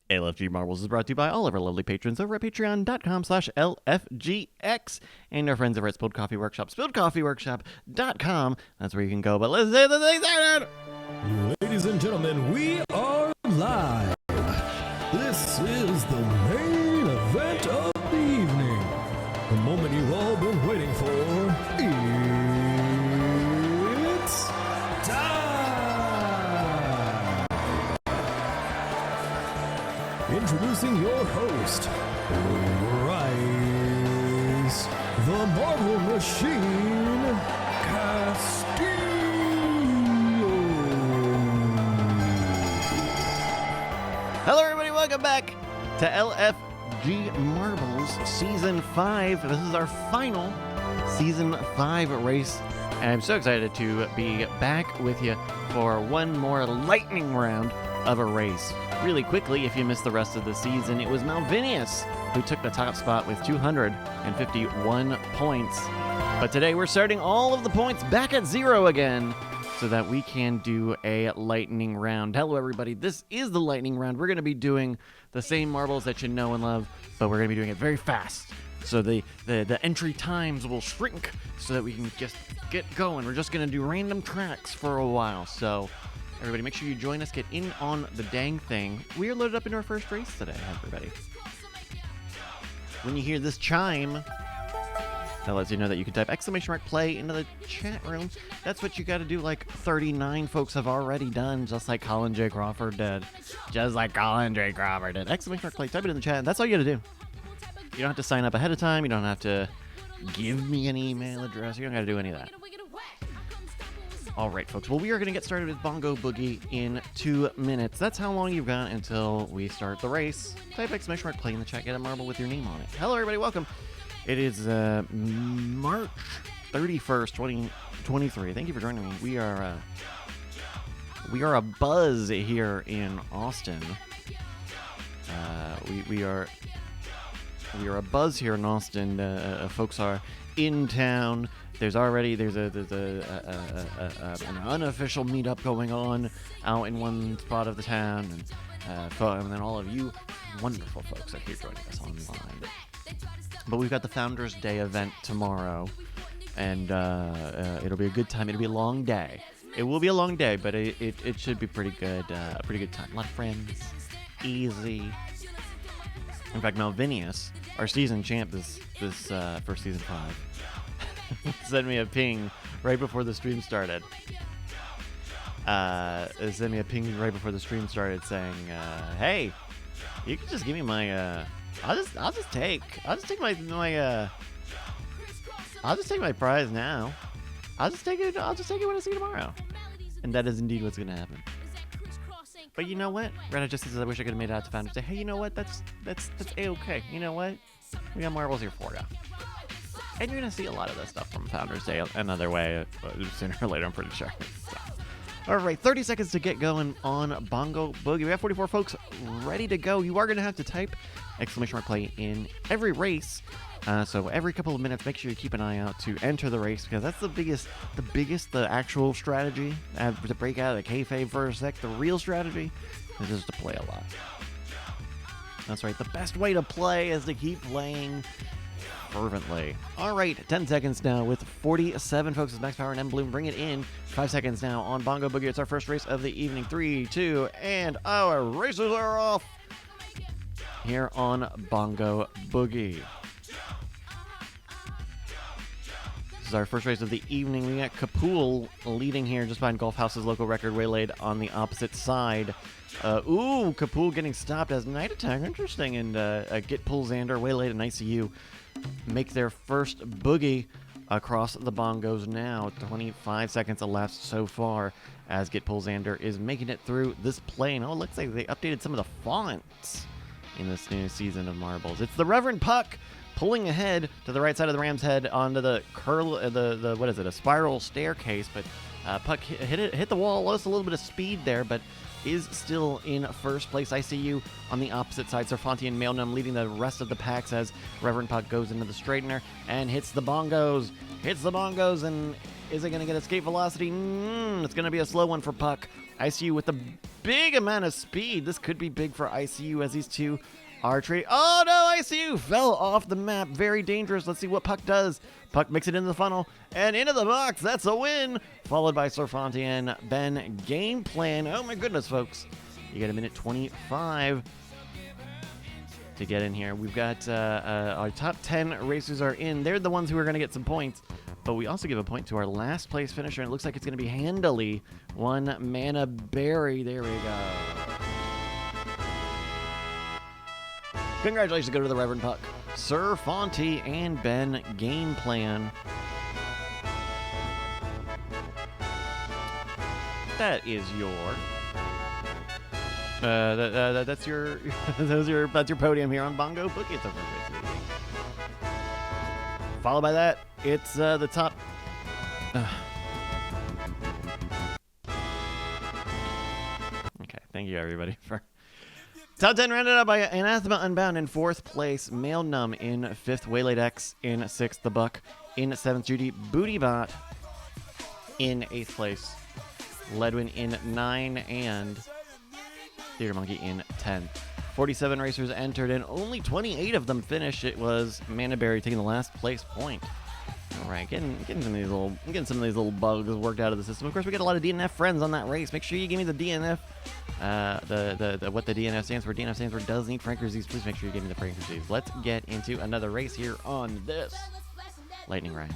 LFG Marbles is brought to you by all of our lovely patrons over at patreon.com/LFGX and our friends over at Spilled Coffee Workshop, spilledcoffeeworkshop.com. That's where you can go, but let's say the things out. Ladies and gentlemen, we are live. This is the main event of the evening. The moment you've all been waiting for. It's time! Introducing your host, Bryce, the Marble Machine, Hello, everybody. Welcome back to LFG Marbles Season 5. This is our final Season 5 race, and I'm so excited to be back with you for one more lightning round of a race. Really quickly, if you missed the rest of the season, it was Malvinius who took the top spot with 251 points. But today we're starting all of the points back at zero again, so that we can do a lightning round. Hello, everybody. This is the lightning round. We're going to be doing the same marbles that you know and love, but we're going to be doing it very fast. So the entry times will shrink so that we can just get going. We're just going to do random tracks for a while. So everybody, make sure you join us. Get in on the dang thing. We are loaded up into our first race today, everybody. When you hear this chime, that lets you know that you can type !play into the chat room. That's what you got to do, like 39 folks have already done, just like Colin J. Crawford did. Just like Colin J. Crawford did. !play, type it in the chat, and that's all you got to do. You don't have to sign up ahead of time. You don't have to give me an email address. You don't got to do any of that. All right, folks. Well, we are going to get started with Bongo Boogie in 2 minutes. That's how long you've got until we start the race. Type !play in the chat. Get a marble with your name on it. Hello, everybody. Welcome. It is March 31st, 2023. Thank you for joining me. We are a buzz here in Austin. We are a buzz here in Austin. Folks are in town. There's an unofficial meetup going on out in one spot of the town, and then all of you wonderful folks are here joining us online. But we've got the Founders Day event tomorrow, and it'll be a good time. It'll be a long day. It will be a long day, but it should be pretty good. A pretty good time. A lot of friends. Easy. In fact, Malvinius, our season champ this for season 5, sent me a ping right before the stream started. Sent me a ping right before the stream started saying, "Hey, you can just give me my." I'll just take my prize now. I'll just take it when I see you tomorrow. And that is indeed what's gonna happen. But you know what? Reddit just says I wish I could have made it out to Founders Day. Hey, you know what? That's A-okay. You know what? We got marbles here for you. And you're gonna see a lot of this stuff from Founders Day another way sooner or later, I'm pretty sure. So. All right, 30 seconds to get going on Bongo Boogie. We have 44 folks ready to go. You are going to have to type !play in every race. So every couple of minutes, make sure you keep an eye out to enter the race, because that's the actual strategy. To break out of the kayfabe for a sec, the real strategy is just to play a lot. That's right, the best way to play is to keep playing fervently. All right, 10 seconds now with 47 folks as Max Power and M Bloom bring it in. 5 seconds now on Bongo Boogie. It's our first race of the evening. 3, 2, and our races are off here on Bongo Boogie. This is our first race of the evening. We got Kapool leading here just behind Golf House's local record waylaid on the opposite side. Kapool getting stopped as Night Attack. Interesting. And Get Pull Xander waylaid and ICU make their first boogie across the bongos now. 25 seconds elapsed so far as Get Pull Xander is making it through this plane. Oh, it looks like they updated some of the fonts in this new season of Marbles. It's the Reverend Puck pulling ahead to the right side of the Ram's head onto the a spiral staircase, but Puck hit the wall, lost a little bit of speed there, but is still in first place. ICU on the opposite side. Serfanti and Mailnum leading the rest of the packs as Reverend Puck goes into the straightener and hits the bongos. And is it going to get escape velocity? It's going to be a slow one for Puck. ICU with a big amount of speed. This could be big for ICU as these two are trading. Oh no, ICU fell off the map. Very dangerous. Let's see what Puck does. Puck makes it into the funnel and into the box. That's a win. Followed by Serfonti and Ben. Game plan. Oh my goodness, folks. You get a minute 25 to get in here. We've got our top 10 racers are in. They're the ones who are going to get some points. But we also give a point to our last place finisher. And it looks like it's going to be handily one Mana Berry. There we go. Congratulations go to the Reverend Puck, Sir Fonty, and Ben. Game plan. That is your. That's your. That's your podium here on Bongo Boogie. It's over. Followed by that, it's the top. Okay, thank you everybody for. Top 10 rounded up by Anathema Unbound in 4th place, Male Numb in 5th, Waylaid X in 6th, The Buck in 7th, Judy Bootybot in 8th place, Ledwin in 9, and Theater Monkey in 10th. 47 racers entered and only 28 of them finished. It was Manaberry taking the last place point. All right, getting some of these little bugs worked out of the system. Of course, we got a lot of DNF friends on that race. Make sure you give me the DNF. What the DNF stands for. DNF stands for does need Frankerzies. Please make sure you give me the Frankerzies. Let's get into another race here on this lightning round.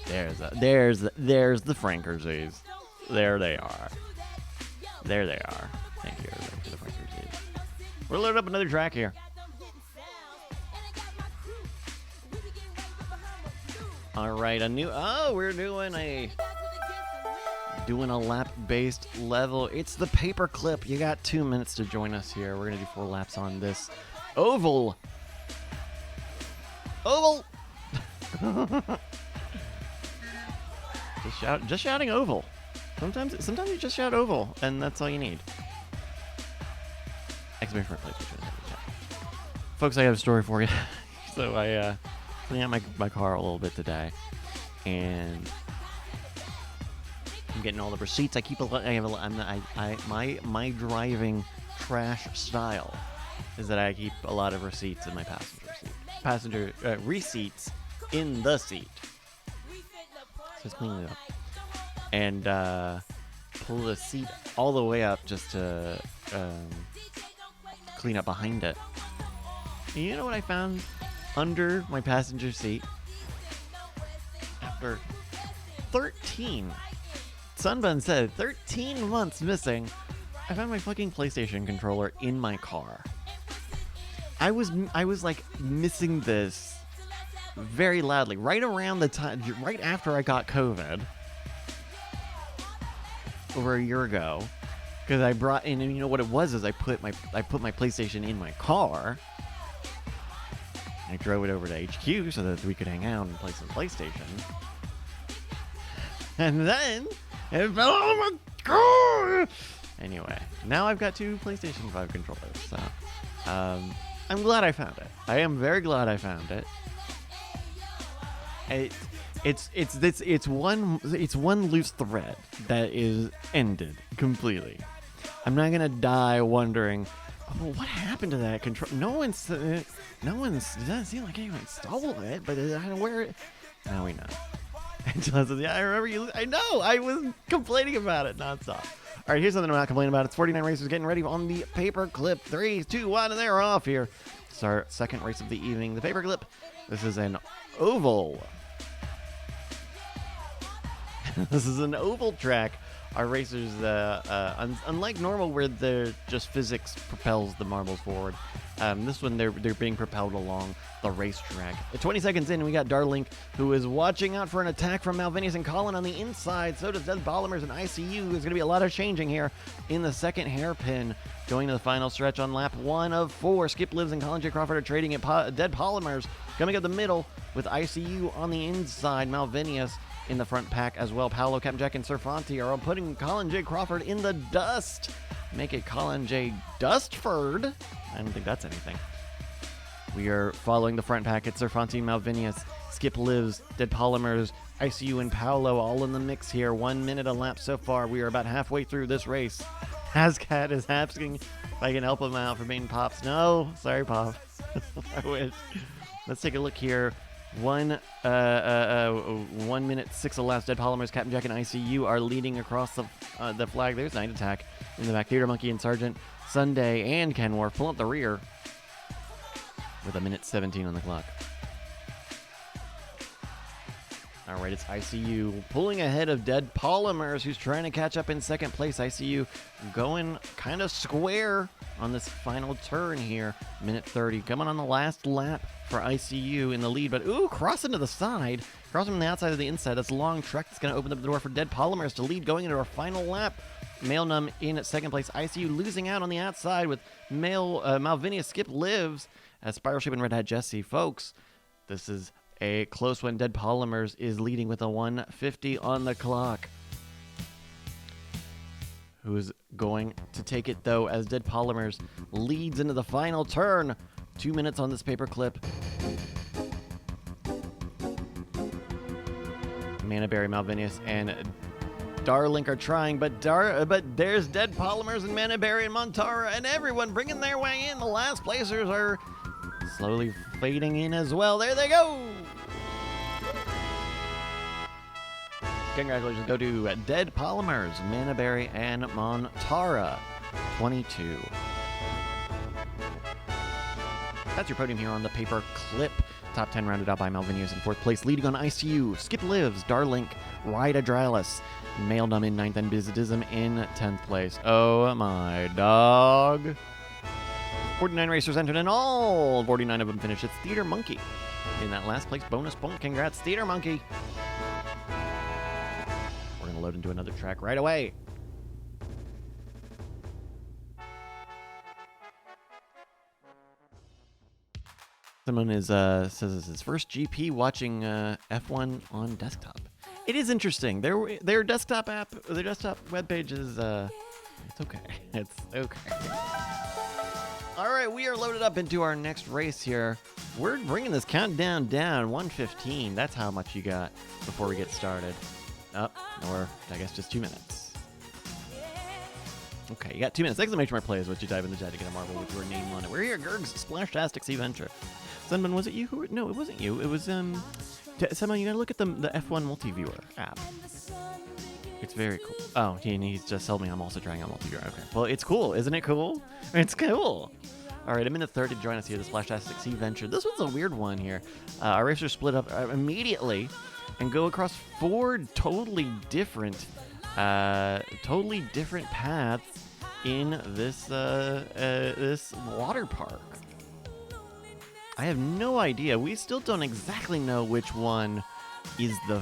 There's the Frankerzies. There they are. There they are. Thank you everybody for the Frankerzies. We're loading up another track here. All right, we're doing a lap-based level. It's the paper clip. You got 2 minutes to join us here. We're gonna do 4 laps on this oval. just shouting oval. Sometimes you just shout oval, and that's all you need. Exclamation mark, please. Folks, I have a story for you. So I cleaned out my car a little bit today, and I'm getting all the receipts. My driving trash style is that I keep a lot of receipts in my passenger receipts in the seat. So just cleaning it up and pull the seat all the way up just to clean up behind it. And you know what I found under my passenger seat? After 13, Sunbun said 13 months missing, I found my fucking PlayStation controller in my car. I was like missing this very loudly right around the time, right after I got COVID over a year ago, because I brought in, and you know what it was, is I put my PlayStation in my car. I drove it over to HQ so that we could hang out and play some PlayStation. And then it fell out of my car. Anyway, now I've got 2 PlayStation 5 controllers. So I'm glad I found it. I am very glad I found it. It's one loose thread that is ended completely. I'm not gonna die wondering, oh, what happened to that control? No one's. It doesn't seem like anyone stole it, but I don't know where it. Now we know. Angela says, "Yeah, I remember you. I know. I was complaining about it nonstop." All right, here's something I'm not complaining about. It's 49 racers getting ready on the paper clip. 3, 2, 1, and they're off here. It's our second race of the evening. The paper clip. This is an oval. This is an oval track. Our racers, unlike normal where they're just physics propels the marbles forward, this one they're being propelled along the racetrack. At 20 seconds in, we got Darlink, who is watching out for an attack from Malvinius and Colin on the inside. So does Dead Polymers and ICU. There's going to be a lot of changing here in the second hairpin. Going to the final stretch on lap 1 of 4. Skip Lives and Colin J. Crawford are trading at Dead Polymers. Coming up the middle with ICU on the inside. Malvinius in the front pack as well. Paolo, Captain Jack, and Serfonti are all putting Colin J. Crawford in the dust. Make it Colin J. Dustford. I don't think that's anything. We are following the front pack. It's Serfantine, Malvinius, Skip Lives, Dead Polymers, ICU, and Paolo all in the mix here. 1 minute a lap so far. We are about halfway through this race. Hazcat is asking if I can help him out for being Pops. No, sorry, Pop. I wish. Let's take a look here. 1 minute 6 elapsed. Dead Polymers, Captain Jack, and ICU are leading across the flag. There's Night Attack in the back. Theater Monkey and Sergeant Sunday and Kenworth pull up the rear with 1:17 on the clock. All right, it's ICU pulling ahead of Dead Polymers, who's trying to catch up in second place. ICU going kind of square on this final turn here. 1:30 coming on the last lap for ICU in the lead, but ooh, crossing to the side, crossing from the outside to the inside. That's a long trek that's going to open up the door for Dead Polymers to lead going into our final lap. Male Num in second place. ICU losing out on the outside with Malvinia Skip Lives as Spiral Shape and Red Hat Jesse. Folks, this is a close one. Dead Polymers is leading with a 1:50 on the clock. Who's going to take it, though, as Dead Polymers leads into the final turn. 2 minutes on this paperclip. Manaberry, Malvinius, and Darlink are trying, but there's Dead Polymers and Manaberry and Montara and everyone bringing their way in. The last placers are slowly fading in as well. There they go. Congratulations go to Dead Polymers, Manaberry, and Montara. 22. That's your podium here on the paper clip. Top 10 rounded out by Malvinius in 4th place. Leading on ICU, Skip Lives, Darlink, Ride Adralis, Male Numb in 9th, and Bizidism in 10th place. Oh my dog. 49 racers entered, and all 49 of them finished. It's Theater Monkey in that last place bonus point. Congrats, Theater Monkey. We're going to load into another track right away. Someone says it's his first GP watching F1 on desktop. It is interesting. Their desktop app, their desktop webpage is it's okay. It's okay. All right, we are loaded up into our next race here. We're bringing this countdown down, 1:15. That's how much you got before we get started. Or I guess just 2 minutes. Okay, you got 2 minutes. Exclamation mark play is what you type in the chat to get a marble with your name on it. We're here, Gerg's Splashtastic Sea Venture. Sunman, was it you who? No, it wasn't you. It was Sunman, you gotta look at the F1 Multiviewer app. It's very cool. Oh, he's just told me I'm also trying out Multiviewer. Okay, well, it's cool, isn't it cool? It's cool. All right, 1:30 to join us here, the Splashtastic Sea Venture. This one's a weird one here. Our racers split up immediately and go across 4 totally different paths in this this water park. I have no idea. We still don't exactly know which one is the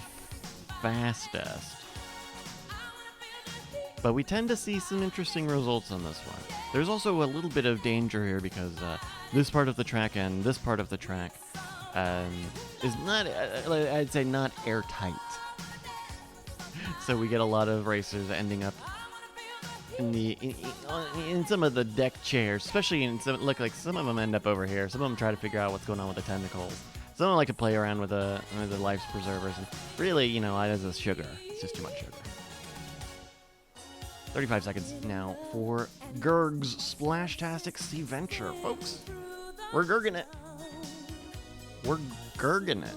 fastest. But we tend to see some interesting results on this one. There's also a little bit of danger here because this part of the track and this part of the track is not, I'd say, not airtight. So we get a lot of racers ending up in some of the deck chairs, especially in some, look like some of them end up over here. Some of them try to figure out what's going on with the tentacles. Some of them like to play around with the life's preservers. And really, you know, as a sugar, it's just too much sugar. 35 seconds now for Gerg's Splashtastic Sea Venture, folks. We're Gerging it. We're Gerging it.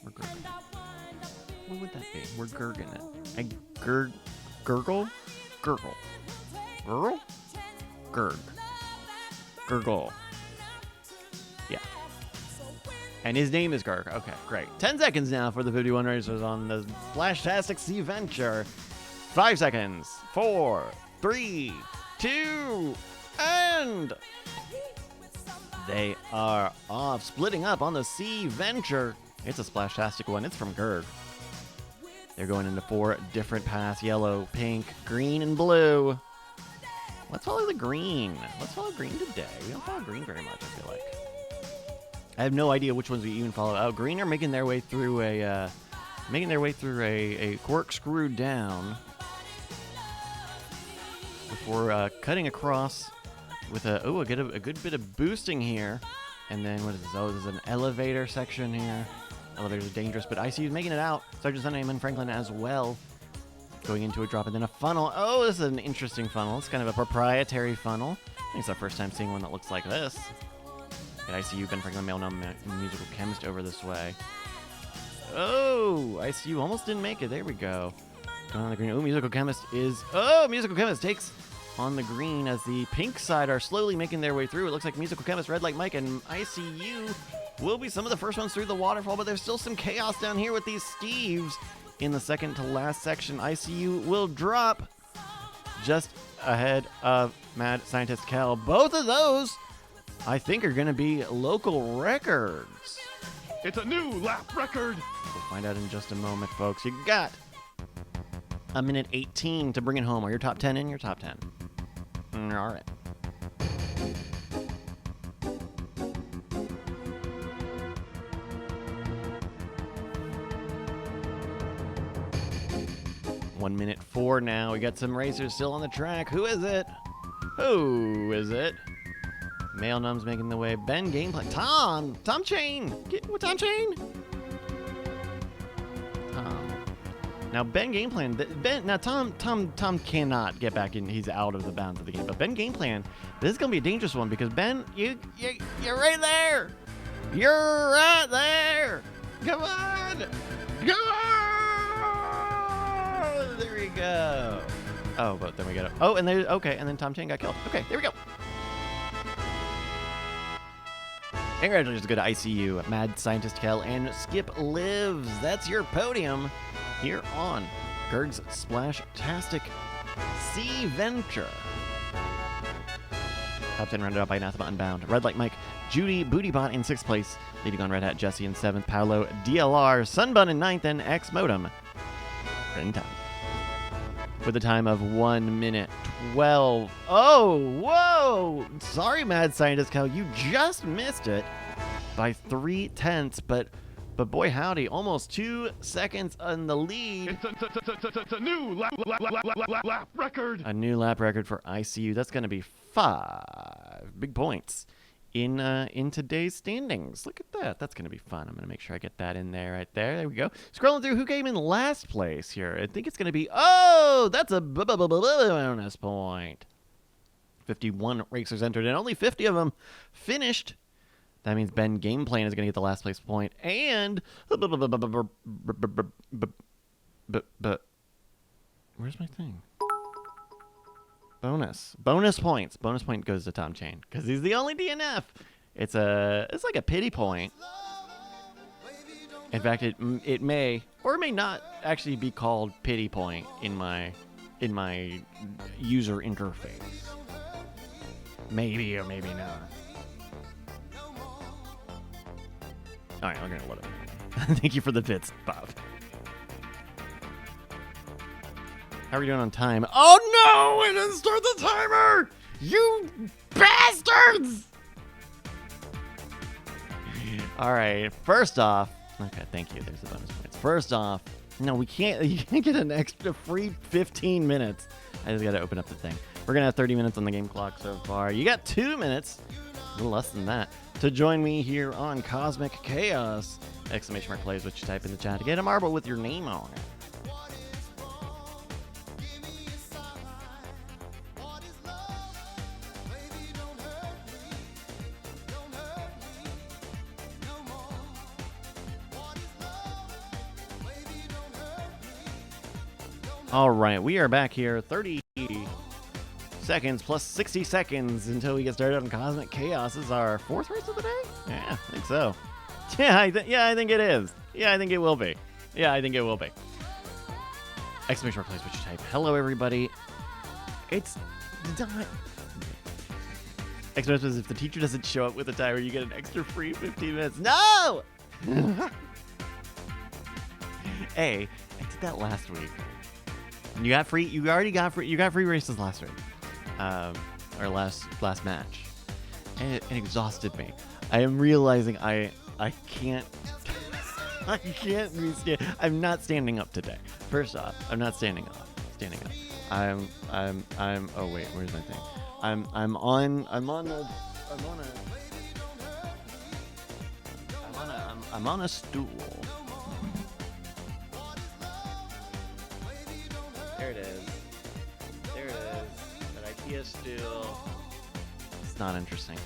We're Gerging it. What would that be? We're Gerging it. Gurgle? Gurgle. Gurgle? Gurg. Gurgle. Yeah. And his name is Gurg. Okay, great. 10 seconds now for the 51 racers on the Splashtastic Sea Venture. 5 seconds. 4, 3, 2, and they are off, splitting up on the Sea Venture. It's a Splashtastic one. It's from Gurg. They're going into 4 different paths: yellow, pink, green, and blue. Let's follow the green. Let's follow green today. We don't follow green very much, I feel like. I have no idea which ones we even follow. Oh, green are making their way through a corkscrew down before cutting across with a good bit of boosting here. And then what is this? Oh, this is an elevator section here. Elevators are dangerous, but ICU is making it out. Sergeant Sunham and Franklin as well. Going into a drop and then a funnel. Oh, this is an interesting funnel. It's kind of a proprietary funnel. I think it's our first time seeing one that looks like this. Get ICU, Ben Franklin, male musical chemist over this way. Oh, ICU almost didn't make it. There we go. Going on the green. Oh, musical chemist is... Oh, musical chemist takes on the green as the pink side are slowly making their way through. It looks like musical chemist, Red Light Mike, and ICU will be some of the first ones through the waterfall, but there's still some chaos down here with these Steves. In the second to last section, ICU will drop just ahead of Mad Scientist Kel. Both of those, I think, are going to be local records. It's a new lap record. We'll find out in just a moment, folks. You got a minute 18 to bring it home. Are your top 10 in? Your top 10. All right. One minute 4 now. We got some racers still on the track. Who is it? Who is it? Male Numb's making the way. Ben Gameplay. Tom Chain. Tom Chain? Tom. Now Ben Gameplan. Now Tom cannot get back in. He's out of the bounds of the game. But Ben Gameplan, this is gonna be a dangerous one because Ben, you're right there. You're right there. Come on. Come on. There we go. Oh, but there we go. Oh, and and then Tom Chain got killed. Okay, there we go. Congratulations to go to ICU, Mad Scientist Kel, and Skip Lives. That's your podium here on Gerg's Splash-tastic Sea Venture. Top 10 rounded out by Anathema Unbound. Red Light Mike, Judy Bootybot in 6th place. Leading on Red Hat Jesse in 7th. Paolo DLR, Sunbun in 9th, and X Modem in 10th. With a time of 1 minute 12. Oh, whoa! Sorry, Mad Scientist Kel, you just missed it by 3/10, but boy howdy, almost 2 seconds on the lead. It's a new lap record. A new lap record for ICU. That's going to be 5 big points in today's standings. Look at that. That's going to be fun. I'm going to make sure I get that in there right there. There we go. Scrolling through who came in last place here. I think it's going to be, oh, that's a bonus point. 51 racers entered and only 50 of them finished. That means Ben Gameplan is going to get the last place point. And where's my thing? Bonus points. Bonus point goes to Tom Chain because he's the only DNF. It's like a pity point. In fact, it may or may not actually be called pity point in my user interface. Maybe or maybe not. All right, we're gonna let it. Thank you for the bits, Bob. How are we doing on time? Oh no! I didn't start the timer! You bastards! All right, first off, okay, thank you. There's the bonus points. First off, no, we can't. You can't get an extra free 15 minutes. I just got to open up the thing. We're gonna have 30 minutes on the game clock so far. You got 2 minutes, a little less than that, to join me here on Cosmic Chaos. Exclamation mark plays what you type in the chat to get a marble with your name on it. All right, we are back here. 30 seconds plus 60 seconds until we get started on Cosmic Chaos. This is our 4th race of the day? Yeah, I think so. Yeah, I think it is. Yeah, I think it will be. Yeah, I think it will be. Exclamation mark plays what you type. Hello, everybody. It's not... Exclamation says if the teacher doesn't show up with a timer, you get an extra free 15 minutes. No! Hey, I did that last week. You got free. You already got free. You got free races last week, or last match, and it exhausted me. I am realizing I can't. I can't be. I'm not standing up today. First off, I'm not standing up. Oh wait, where's my thing? I'm on a stool. There it is. There it is. That IKEA stool. It's not interesting.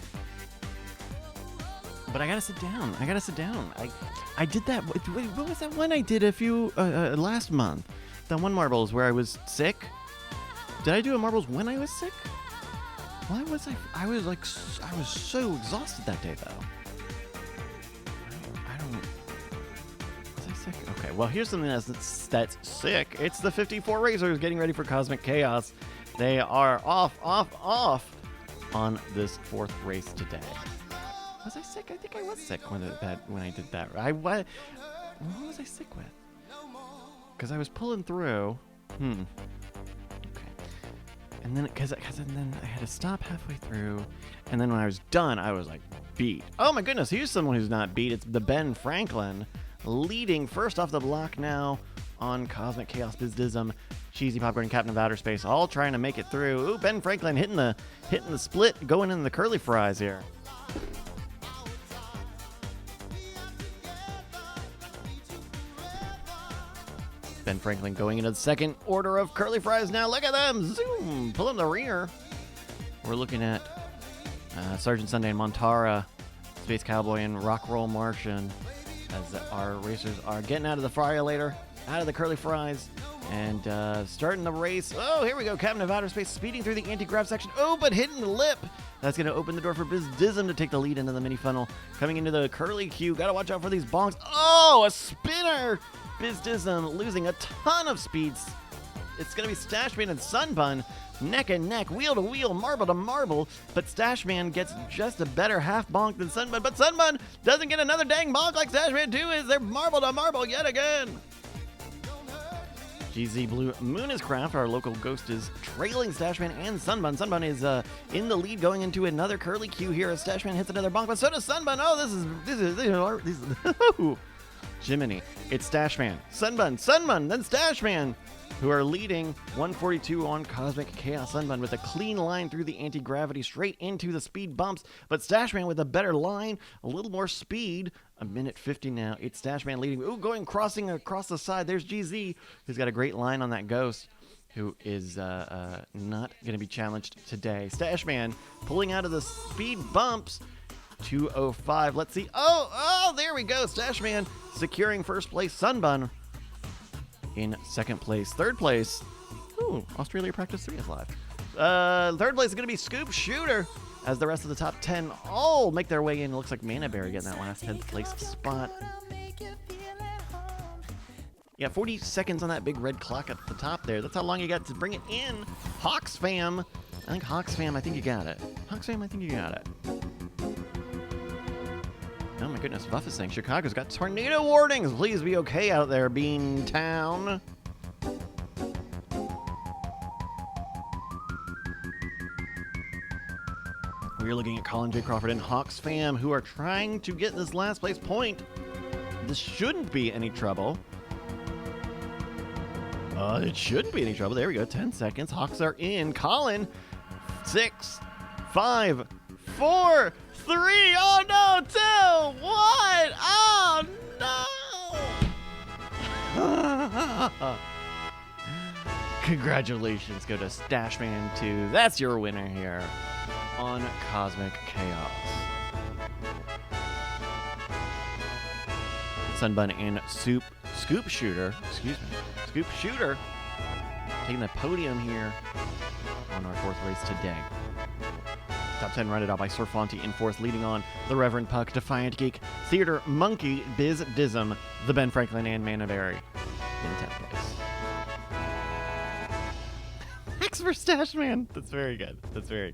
But I gotta sit down. I did that. Wait, what was that one I did a few last month? That one marbles where I was sick. Did I do a marbles when I was sick? Why was I was so exhausted that day though. I don't. Was I sick? Okay. Well, here's something that's sick. It's the 54 Racers getting ready for Cosmic Chaos. They are off on this fourth race today. Was I sick? I think I was sick when I did that. What was I sick with? Because I was pulling through. Okay. And then, because then I had to stop halfway through. And then when I was done, I was like beat. Oh my goodness, here's someone who's not beat. It's the Ben Franklin leading first off the block now on Cosmic Chaos Bizdism. Cheesy Popcorn and Captain of Outer Space all trying to make it through. Ooh, Ben Franklin hitting the split, going in the curly fries here. Ben Franklin going into the second order of curly fries now. Look at them. Zoom. Pull in the rear. We're looking at Sergeant Sunday and Montara, Space Cowboy and Rock Roll Martian as our racers are getting out of the fryer later, out of the curly fries, and starting the race. Oh, here we go. Captain of Outer Space speeding through the anti-grav section. Oh, but hitting the lip. That's going to open the door for Bizdism to take the lead into the mini funnel. Coming into the curly queue. Got to watch out for these bonks. Oh, a spinner. Bizdism losing a ton of speeds. It's going to be Stashman and Sunbun neck and neck, wheel to wheel, marble to marble, but Stashman gets just a better half bonk than Sunbun, but Sunbun doesn't get another dang bonk like Stashman 2 is. They're marble to marble yet again. GZ Blue Moon is Craft, our local ghost, is trailing Stashman and Sunbun. Sunbun is in the lead going into another curly queue here as Stashman hits another bonk, but so does Sunbun. Oh, this is Jiminy. It's Stashman, Sunbun, then Stashman, who are leading 142 on Cosmic Chaos. Sunbun with a clean line through the anti-gravity straight into the speed bumps, but Stashman with a better line, a little more speed. A minute 50 now. It's Stashman leading. Ooh, crossing across the side. There's GZ, who's got a great line on that ghost, who is not going to be challenged today. Stashman pulling out of the speed bumps. 205. Let's see. Oh, there we go. Stashman securing first place. Sunbun in second place. Third place. Ooh, Australia Practice 3 is live. Third place is going to be Scoop Shooter as the rest of the top 10 all make their way in. It looks like Mana Berry getting that last 10th place spot. Yeah, 40 seconds on that big red clock at the top there. That's how long you got to bring it in. Hawks fam. I think you got it. Oh my goodness, Buff is saying Chicago's got tornado warnings. Please be okay out there, Beantown. We're looking at Colin J. Crawford and Hawks fam, who are trying to get this last place point. This shouldn't be any trouble. It shouldn't be any trouble. There we go, 10 seconds. Hawks are in. Colin, 6, 5, 4, 3, oh no, 2, 1, oh no! Congratulations go to Stashman 2. That's your winner here on Cosmic Chaos. Sunbun and Scoop Shooter taking the podium here on our fourth race today. Top 10 rounded out by Sir Fonty in fourth, leading on the Reverend Puck, Defiant Geek, Theater Monkey, Bizdism, the Ben Franklin, and Mana Berry in 10th place. Thanks for Stashman. That's very good. There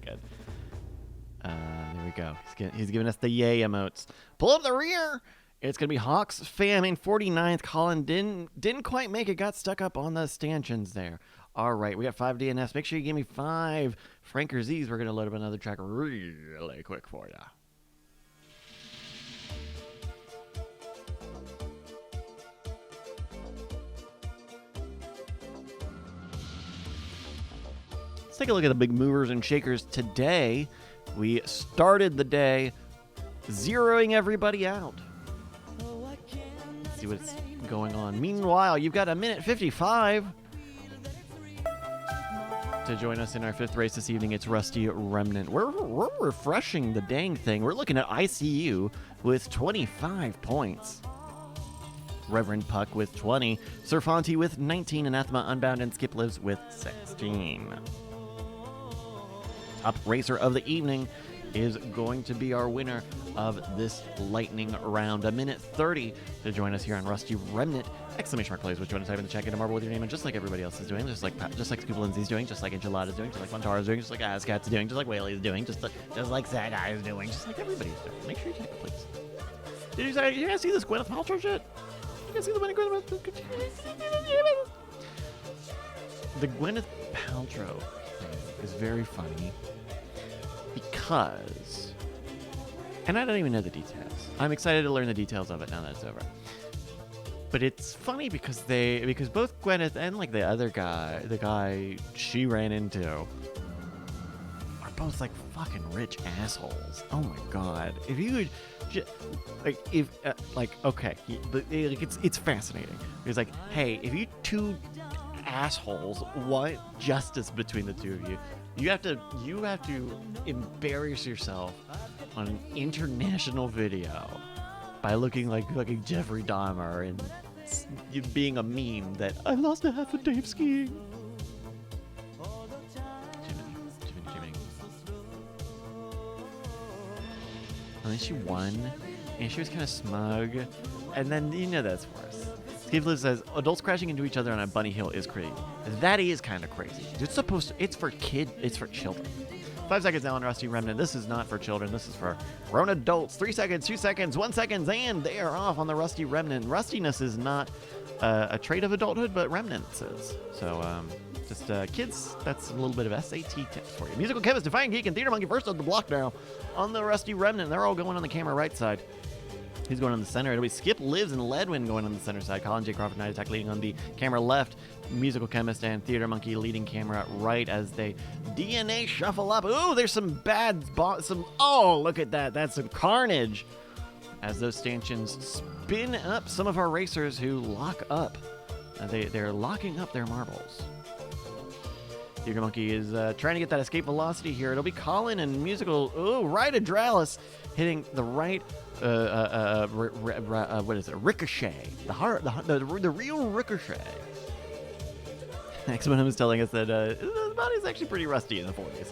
we go. He's giving us the yay emotes. Pull up the rear. It's going to be Hawks fam in 49th. Colin didn't quite make it. Got stuck up on the stanchions there. All right, we got 5 DNFs. Make sure you give me 5 Franker Z's. We're going to load up another track really quick for you. Let's take a look at the big movers and shakers today. We started the day zeroing everybody out. Let's see what's going on. Meanwhile, you've got a minute 55 to join us in our 5th race this evening. It's Rusty Remnant. We're refreshing the dang thing. We're looking at ICU with 25 points. Reverend Puck with 20. Sir Fonty with 19. Anathema Unbound and Skip Lives with 16. Top racer of the evening is going to be our winner of this lightning round. A minute 30 to join us here on Rusty Remnant. Exclamation mark plays, which you want to type in the chat, get a marble with your name, and just like everybody else is doing, just like Scoop Lindsay's doing, just like Enchilada's doing, just like Montara's doing, just like Ascat's doing, just like Whaley's doing, just like Sad Eye's doing, just like everybody's doing. Make sure you type it, please. Did you guys see this Gwyneth Paltrow shit? You guys see the Gwyneth Paltrow? The Gwyneth Paltrow thing is very funny because, and I don't even know the details. I'm excited to learn the details of it now that it's over. But it's funny because both Gwyneth and like the other guy, the guy she ran into, are both like fucking rich assholes. Oh my god! If you would, okay, it's fascinating. It's like, hey, if you two assholes want justice between the two of you, you have to embarrass yourself on an international video by looking like fucking Jeffrey Dahmer and you being a meme that I lost a half a day of skiing. Jiminy. And then she won, and she was kind of smug, and then that's worse. Steve Liz says adults crashing into each other on a bunny hill is crazy. That is kind of crazy. It's for children. 5 seconds now on Rusty Remnant. This is not for children. This is for grown adults. 3 seconds, 2 seconds, 1 second, and they are off on the Rusty Remnant. Rustiness is not a trait of adulthood, but remnants is. So, kids, that's a little bit of SAT tips for you. Musical Chemist, Defiant Geek, and Theater Monkey first on the block now on the Rusty Remnant. They're all going on the camera right side. Who's going on the center? It'll be Skip Lives and Ledwin going on the center side. Colin J. Crawford, Night Attack leading on the camera left. Musical Chemist and Theater Monkey leading camera right as they DNA shuffle up. Ooh, there's some oh, look at that. That's some carnage. As those stanchions spin up some of our racers who lock up. They're locking up their marbles. Theater Monkey is trying to get that escape velocity here. It'll be Colin and Musical. Ooh, right Adralis hitting the right. What is it? Ricochet. The real Ricochet. X-Men is telling us that the body's actually pretty rusty in the 40s.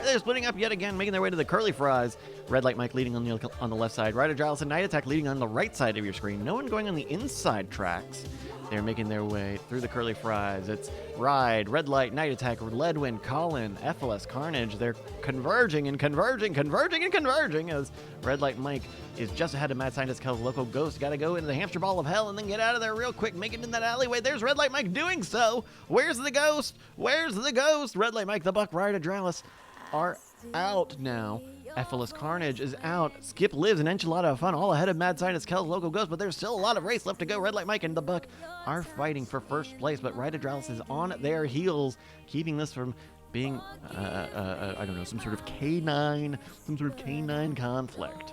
They're splitting up yet again, making their way to the curly fries. Red Light Mike leading on the left side. Ryder Giles and Night Attack leading on the right side of your screen. No one going on the inside tracks. They're making their way through the curly fries. It's Ride, Red Light, Night Attack, Ledwin, Colin, FLS, Carnage. They're converging as Red Light Mike is just ahead of Mad Scientist Kel's Local Ghost. Got to go into the hamster ball of hell and then get out of there real quick. Make it in that alleyway. There's Red Light Mike doing so. Where's the ghost? Red Light Mike, the Buck, Ryder, Dralis are out now. FLS Carnage is out. Skip Lives and Enchilada of Fun all ahead of Mad Scientist Kel's Local Ghost, but there's still a lot of race left to go. Red Light Mike and the Buck are fighting for first place, but Ryder Dralis is on their heels, keeping this from being, I don't know, some sort of canine conflict.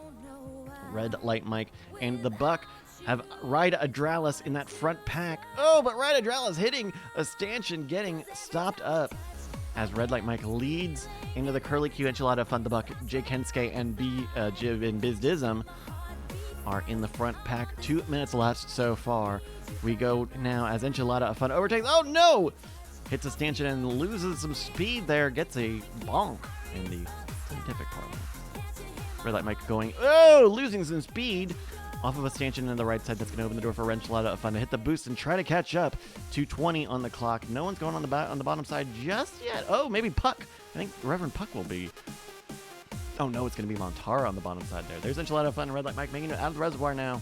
Red Light Mike and the Buck have Ride Adralis in that front pack. Oh, but Ride Adralis hitting a stanchion, getting stopped up as Red Light Mike leads into the Curly Q. Enchilada Fun, the Buck, Jay Kensuke, and Jiv and Bizdism are in the front pack. 2 minutes left so far. We go now as Enchilada Fun overtakes. Oh no! Hits a stanchion and loses some speed there. Gets a bonk in the scientific parlance. Red Light Mike going, losing some speed off of a stanchion on the right side. That's going to open the door for Enchilada Fun to hit the boost and try to catch up to 20 on the clock. No one's going on the bottom side just yet. Oh, maybe Puck. I think Reverend Puck will be. Oh no, it's going to be Montara on the bottom side there. There's Enchilada Fun and Red Light Mike making it out of the reservoir now.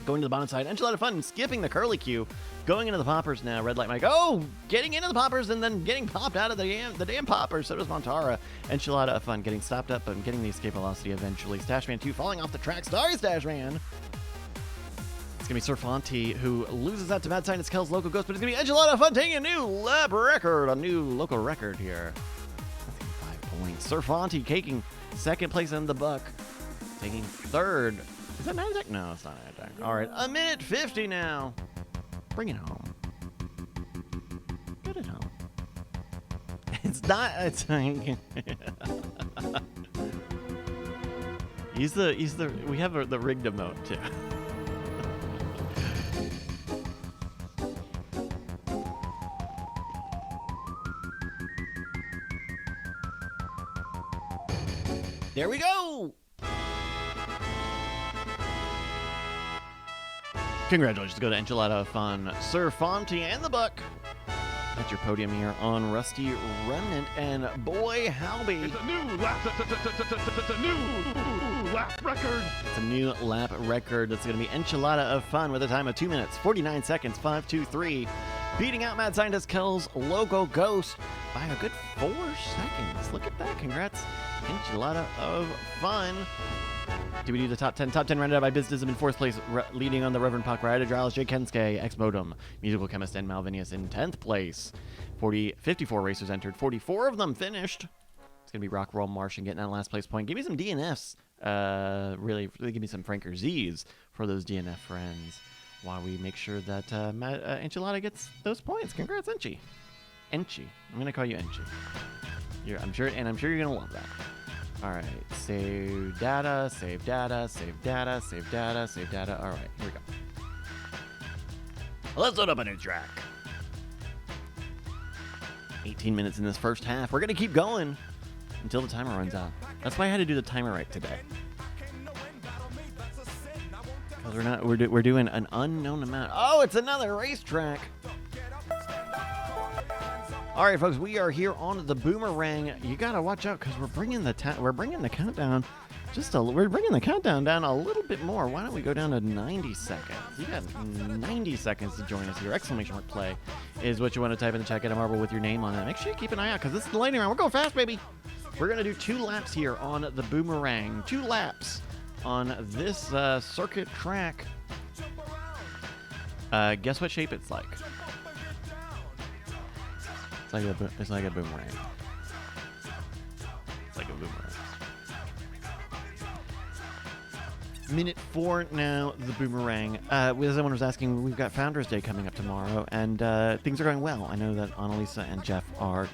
Going to the bottom side. Enchilada Fun skipping the curly Q. Going into the poppers now. Red Light Mike. Oh, getting into the poppers and then getting popped out of the damn poppers. So does Montara. Enchilada Fun getting stopped up and getting the escape velocity eventually. Stashman 2 falling off the track. Sorry, Stashman. going to be Serfanti, who loses out to Mad Scientist Kel's local ghost, but it's going to be Enchilada Fun taking a new lap record, a new local record here. That's 5 points. Serfanti taking second place in the buck, taking third. Is that Night Attack? No, it's not Night Attack. All right, a minute 50 now. Bring it home. Get it home. It's not. It's we have the rigged emote too. There we go. Congratulations go to Enchilada Fun, Serfanti, and the Buck. That's your podium here on Rusty Remnant, and boy howdy. It's a new lap. It's a new lap record. It's a new lap record. That's going to be Enchilada of Fun with a time of 2 minutes, 49 seconds, 5:23, beating out Mad Scientist Kel's logo Ghost by a good 4 seconds. Look at that. Congrats, Enchilada of Fun. Do we do the top 10? Top 10 rounded out by Business in fourth place, leading on the Reverend Puck, Rider Dralis, Jay Kensuke, Ex Modem, Musical Chemist, and Malvinius in 10th place. 54 racers entered, 44 of them finished. It's going to be Rock Roll Martian getting that last place point. Give me some DNFs. Really give me some Franker Z's for those DNF friends while we make sure that Enchilada gets those points. Congrats, Enchi. Enchi. I'm going to call you Enchi. I'm sure you're going to love that. All right, save data, save data, save data, save data, save data. All right, here we go. Let's load up a new track. 18 minutes in this first half. We're going to keep going until the timer runs out. That's why I had to do the timer right today. Because we're doing an unknown amount. Oh, it's another racetrack. All right, folks, we are here on the Boomerang. You gotta watch out because we're bringing the countdown. We're bringing the countdown down a little bit more. Why don't we go down to 90 seconds? You got 90 seconds to join us here. Exclamation mark play is what you want to type in the chat. Get a marble with your name on it. Make sure you keep an eye out because this is the lightning round. We're going fast, baby. We're gonna do 2 laps here on the Boomerang. 2 laps on this circuit track. Guess what shape it's like? It's like a boomerang. It's like a boomerang. Minute 4 now, the Boomerang. As someone was asking, we've got Founders Day coming up tomorrow, and things are going well. I know that Annalisa and Jeff are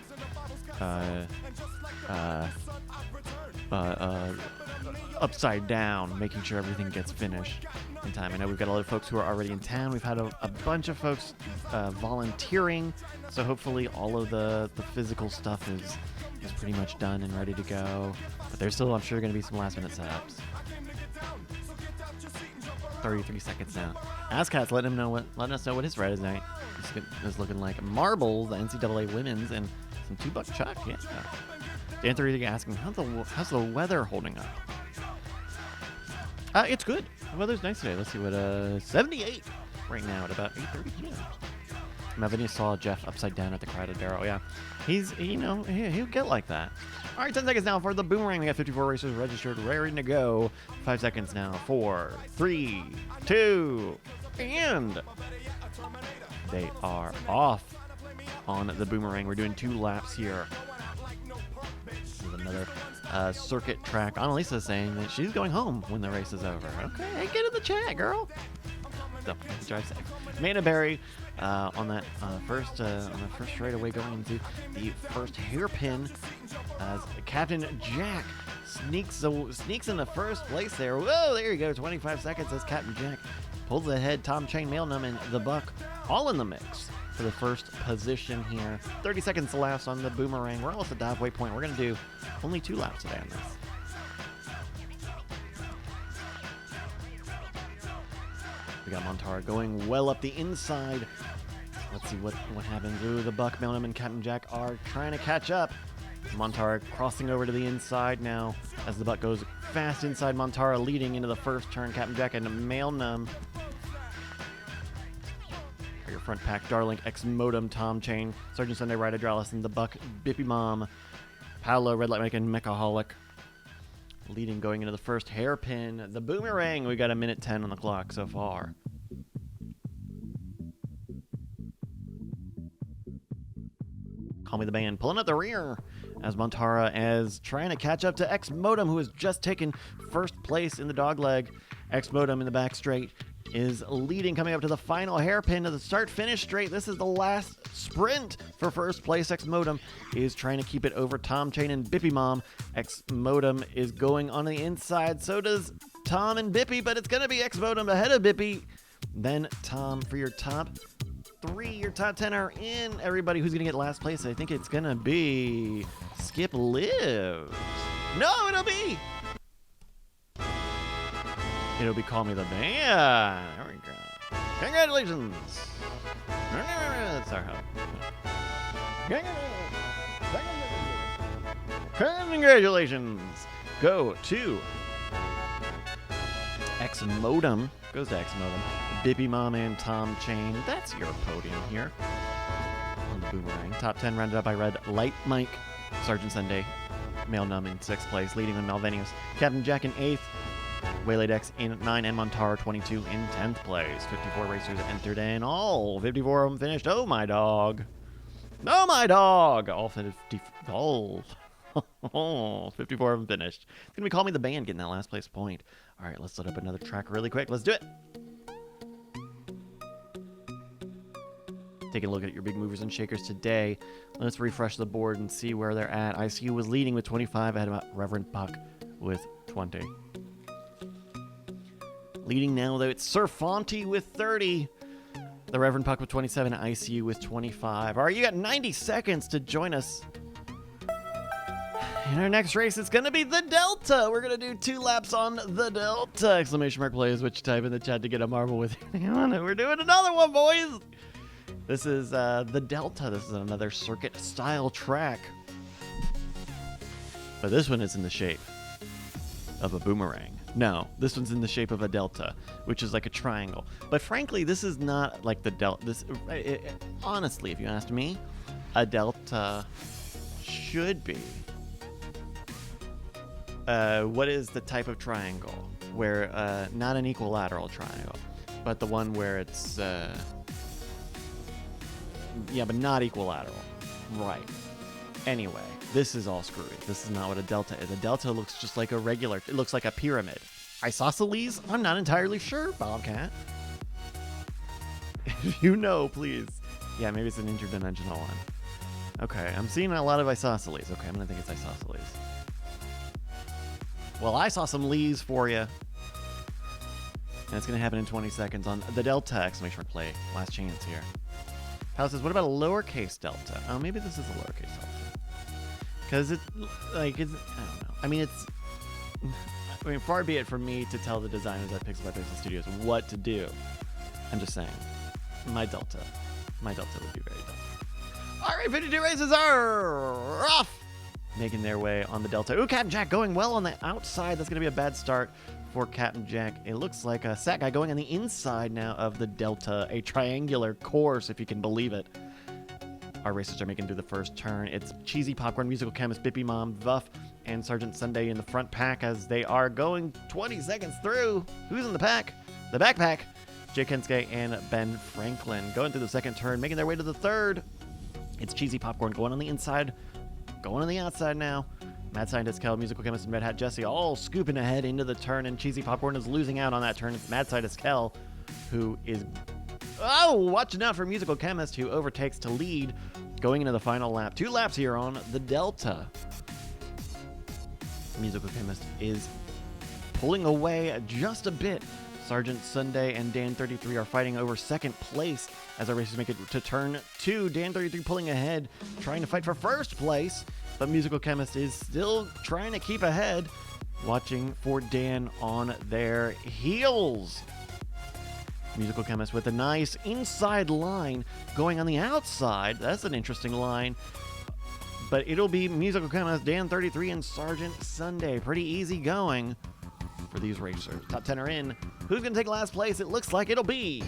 upside down, making sure everything gets finished in time. I know we've got a lot of folks who are already in town. We've had a bunch of folks volunteering, so hopefully all of the physical stuff is pretty much done and ready to go. But there's still, I'm sure, going to be some last-minute setups. 33 seconds now. Ascat's letting us know what his Friday night is looking like. Marbles, the NCAA women's, and some $2 chuck. Yeah. Dan 3 asking, how's the weather holding up? It's good. The weather's nice today. Let's see what 78 right now at about 8:30 p.m. Malvinius saw Jeff upside down at the crowded barrel. Yeah, he'll get like that. All right, 10 seconds now for the Boomerang. We got 54 racers registered, raring to go. 5 seconds now. 4, 3, 2, and they are off on the Boomerang. We're doing 2 laps here. This is another circuit track. Annalisa's saying that she's going home when the race is over. Okay, hey, get in the chat, girl. So, drive safe. Manaberry on that first straightaway going into the first hairpin as Captain Jack sneaks in the first place there. Whoa, there you go. 25 seconds as Captain Jack pulls ahead. Tom Chain, Mailnum, and the Buck all in the mix for the first position here. 30 seconds to last on the Boomerang. We're almost at the halfway point. We're going to do only 2 laps today on this. We got Montara going well up the inside. Let's see what happens. Ooh, the Buck, Mailnum, and Captain Jack are trying to catch up. Montara crossing over to the inside now as the Buck goes fast inside. Montara leading into the first turn. Captain Jack and Mailnum. Your front pack, Darlink, Ex Modem, Tom Chain, Sergeant Sunday, Rider Dralis, and the Buck, Bippy Mom, Paolo, Red Light Mike, and Mechaholic. Leading going into the first hairpin. The Boomerang, we got a minute 10 on the clock so far. Call Me the Band pulling up the rear as Montara is trying to catch up to X Modem, who has just taken first place in the dogleg. X Modem in the back straight is leading, coming up to the final hairpin of the start-finish straight. This is the last sprint for first place. X Modem is trying to keep it over Tom Chain and Bippy Mom. X Modem is going on the inside. So does Tom and Bippy, but it's going to be X Modem ahead of Bippy. Then Tom for your top 3. Your top 10 are in. Everybody who's going to get last place, I think it's going to be Skip Lives. No, It'll be Call Me the Band. There we go. Congratulations. That's our help. Congratulations. Go to X Modem. Goes to X Modem. Bippy Mom and Tom Chain. That's your podium here on the Boomerang. Top 10 rounded up by Red Light Mike. Sergeant Sunday. Male Num in 6th place. Leading on Malvenius. Captain Jack in 8th. Waylaid X in 9, and Montara 22 in 10th place. 54 racers entered in. All 54 of them finished. Oh, my dog. Oh, my dog. All 54 of them finished. It's going to be Call Me the Band getting that last place point. All right, let's load up another track really quick. Let's do it. Taking a look at your big movers and shakers today. Let's refresh the board and see where they're at. ICU was leading with 25, ahead of Reverend Puck with 20. Leading now, though, it's Sir Fonty with 30. The Reverend Puck with 27, ICU with 25. All right, you got 90 seconds to join us. In our next race, it's going to be the Delta. We're going to do 2 laps on the Delta. Exclamation mark plays, which type in the chat to get a marble with you on it. We're doing another one, boys. This is the Delta. This is another circuit-style track. But this one is in the shape of a boomerang. No, this one's in the shape of a delta, which is like a triangle. But frankly, this is not like the delta. Honestly, if you asked me, a delta should be. What is the type of triangle where not an equilateral triangle, but the one where it's yeah, but not equilateral, right? Anyway. This is all screwy. This is not what a delta is. A delta looks just like a regular. It looks like a pyramid. Isosceles? I'm not entirely sure, Bobcat. If you know, please. Yeah, maybe it's an interdimensional one. Okay, I'm seeing a lot of isosceles. Okay, I'm going to think it's isosceles. Well, I saw some leaves for you. And it's going to happen in 20 seconds on the Delta! Exclamation mark play. Last chance here. Pal says, what about a lowercase delta? Oh, maybe this is a lowercase delta. Because it's, like, it's, I don't know. I mean, it's, I mean, far be it from me to tell the designers at Pixel by Pixel Studios what to do. I'm just saying, my delta would be very delta. All right, 52 races are off. Making their way on the Delta. Ooh, Captain Jack going well on the outside. That's going to be a bad start for Captain Jack. It looks like a Sat Guy going on the inside now of the Delta. A triangular course, if you can believe it. Our racers are making through the first turn. It's Cheesy Popcorn, Musical Chemist, Bippy Mom, Vuff, and Sergeant Sunday in the front pack as they are going 20 seconds through. Who's in the pack? The backpack. Jay Kensuke and Ben Franklin going through the second turn, making their way to the third. It's Cheesy Popcorn going on the inside, going on the outside now. Mad Scientist Kel, Musical Chemist, and Red Hat Jesse all scooping ahead into the turn, and Cheesy Popcorn is losing out on that turn. It's Mad Scientist Kel who is watching out for Musical Chemist, who overtakes to lead going into the final lap. 2 laps here on the Delta. Musical Chemist is pulling away just a bit. Sergeant Sunday and Dan33 are fighting over second place as our racers make it to turn 2. Dan33 pulling ahead, trying to fight for first place, but Musical Chemist is still trying to keep ahead, watching for Dan on their heels. Musical Chemist with a nice inside line going on the outside. That's an interesting line. But it'll be Musical Chemist, Dan33, and Sergeant Sunday. Pretty easy going for these racers. Top 10 are in. Who's going to take last place? It looks like it'll be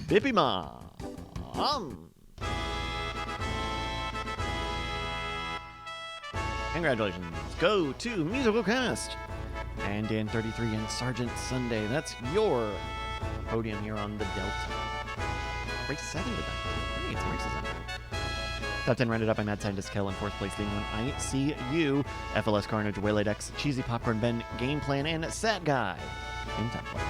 Bippy Mom. Congratulations. Go to Musical Chemist and Dan33 and Sergeant Sunday. That's your podium here on the Delta. Race 7 tonight. Hey, it's races in. Top 10 rounded up by Mad Scientist Kel in 4th place, leading on ICU, FLS Carnage, Waylaid X, Cheesy Popcorn Ben, Game Plan, and Sat Guy in 10th place.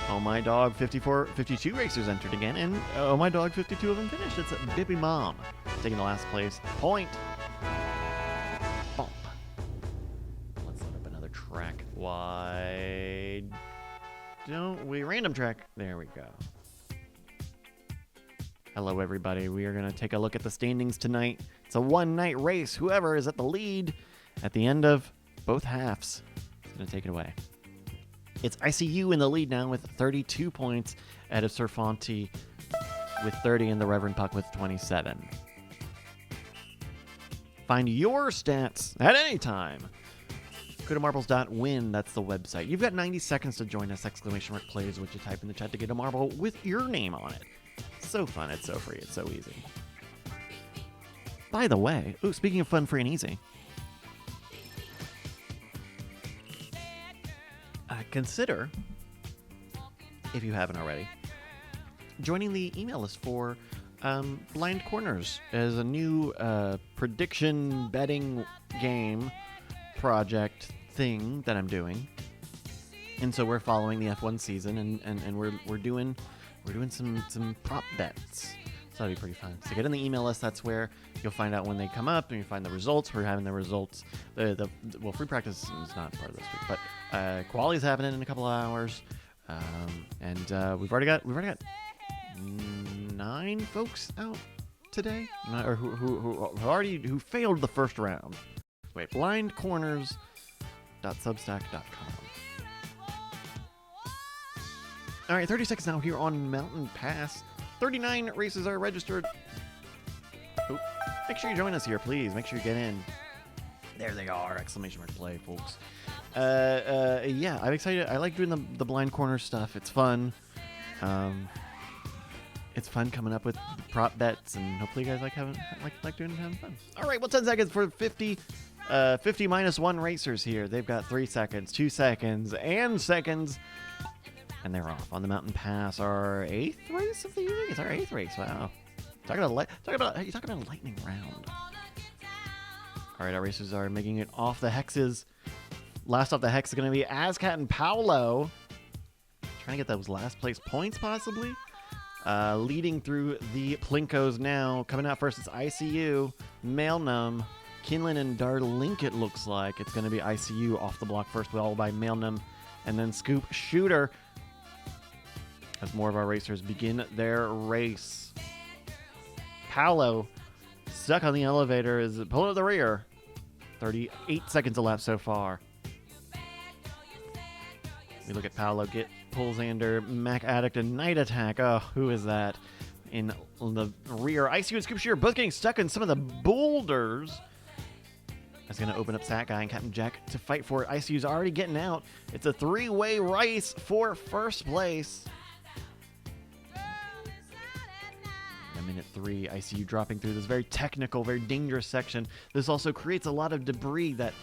Oh My Dog 52 racers entered again, and Oh My Dog 52 of them finished. It's Bippy Mom taking the last place. Point. Bump. Let's load up another track. Why don't we random track? There we go. Hello, everybody. We are going to take a look at the standings tonight. It's a one-night race. Whoever is at the lead at the end of both halves is going to take it away. It's ICU in the lead now with 32 points, ahead of Sir Fonty with 30 and the Reverend Puck with 27. Find your stats at any time. Go to marbles.win. That's the website. You've got 90 seconds to join us. ! Play is what you type in the chat to get a marble with your name on it. So fun, it's so free, it's so easy. By the way, speaking of fun, free, and easy, consider, if you haven't already, joining the email list for Blind Corners as a new prediction betting game project thing that I'm doing. And so we're following the F1 season, and we're doing some prop bets. So that'll be pretty fun. So get in the email list. That's where you'll find out when they come up, and you find the results. We're having the results. Well, free practice is not part of this week, but quality's happening in a couple of hours, and we've already got 9 folks out today, or who failed the first round. Wait, blindcorners.substack.com. All right, 30 seconds now here on Mountain Pass. 39 races are registered. Oh, make sure you join us here, please. Make sure you get in. There they are! ! Play, folks. Yeah, I'm excited. I like doing the blind corner stuff. It's fun. It's fun coming up with prop bets, and hopefully you guys like having fun. All right, well, 10 seconds for 50 minus 1 racers here. They've got 3 seconds, 2 seconds, and seconds. And they're off on the Mountain Pass. Our 8th race of the evening. It's our 8th race. Wow. Talking about a lightning round. All right, our racers are making it off the hexes. Last off the hex is going to be Azcat and Paolo. Trying to get those last place points, possibly. Leading through the Plinkos now. Coming out first, it's ICU, Mailnum, Kinlan, and Darlink, it looks like. It's going to be ICU off the block first, all by Mailnum, and then Scoop Shooter, as more of our racers begin their race. Paolo, stuck on the elevator, is pulling to the rear. 38 seconds elapsed so far. We look at Paolo, pull Xander, Mac Addict, and Night Attack. Oh, who is that? In the rear, ICU and Scoop Shooter both getting stuck in some of the boulders. That's going to open up Sat Guy and Captain Jack to fight for it. ICU's already getting out. It's a 3-way race for first place. Minute 3, ICU dropping through this very technical, very dangerous section. This also creates a lot of debris that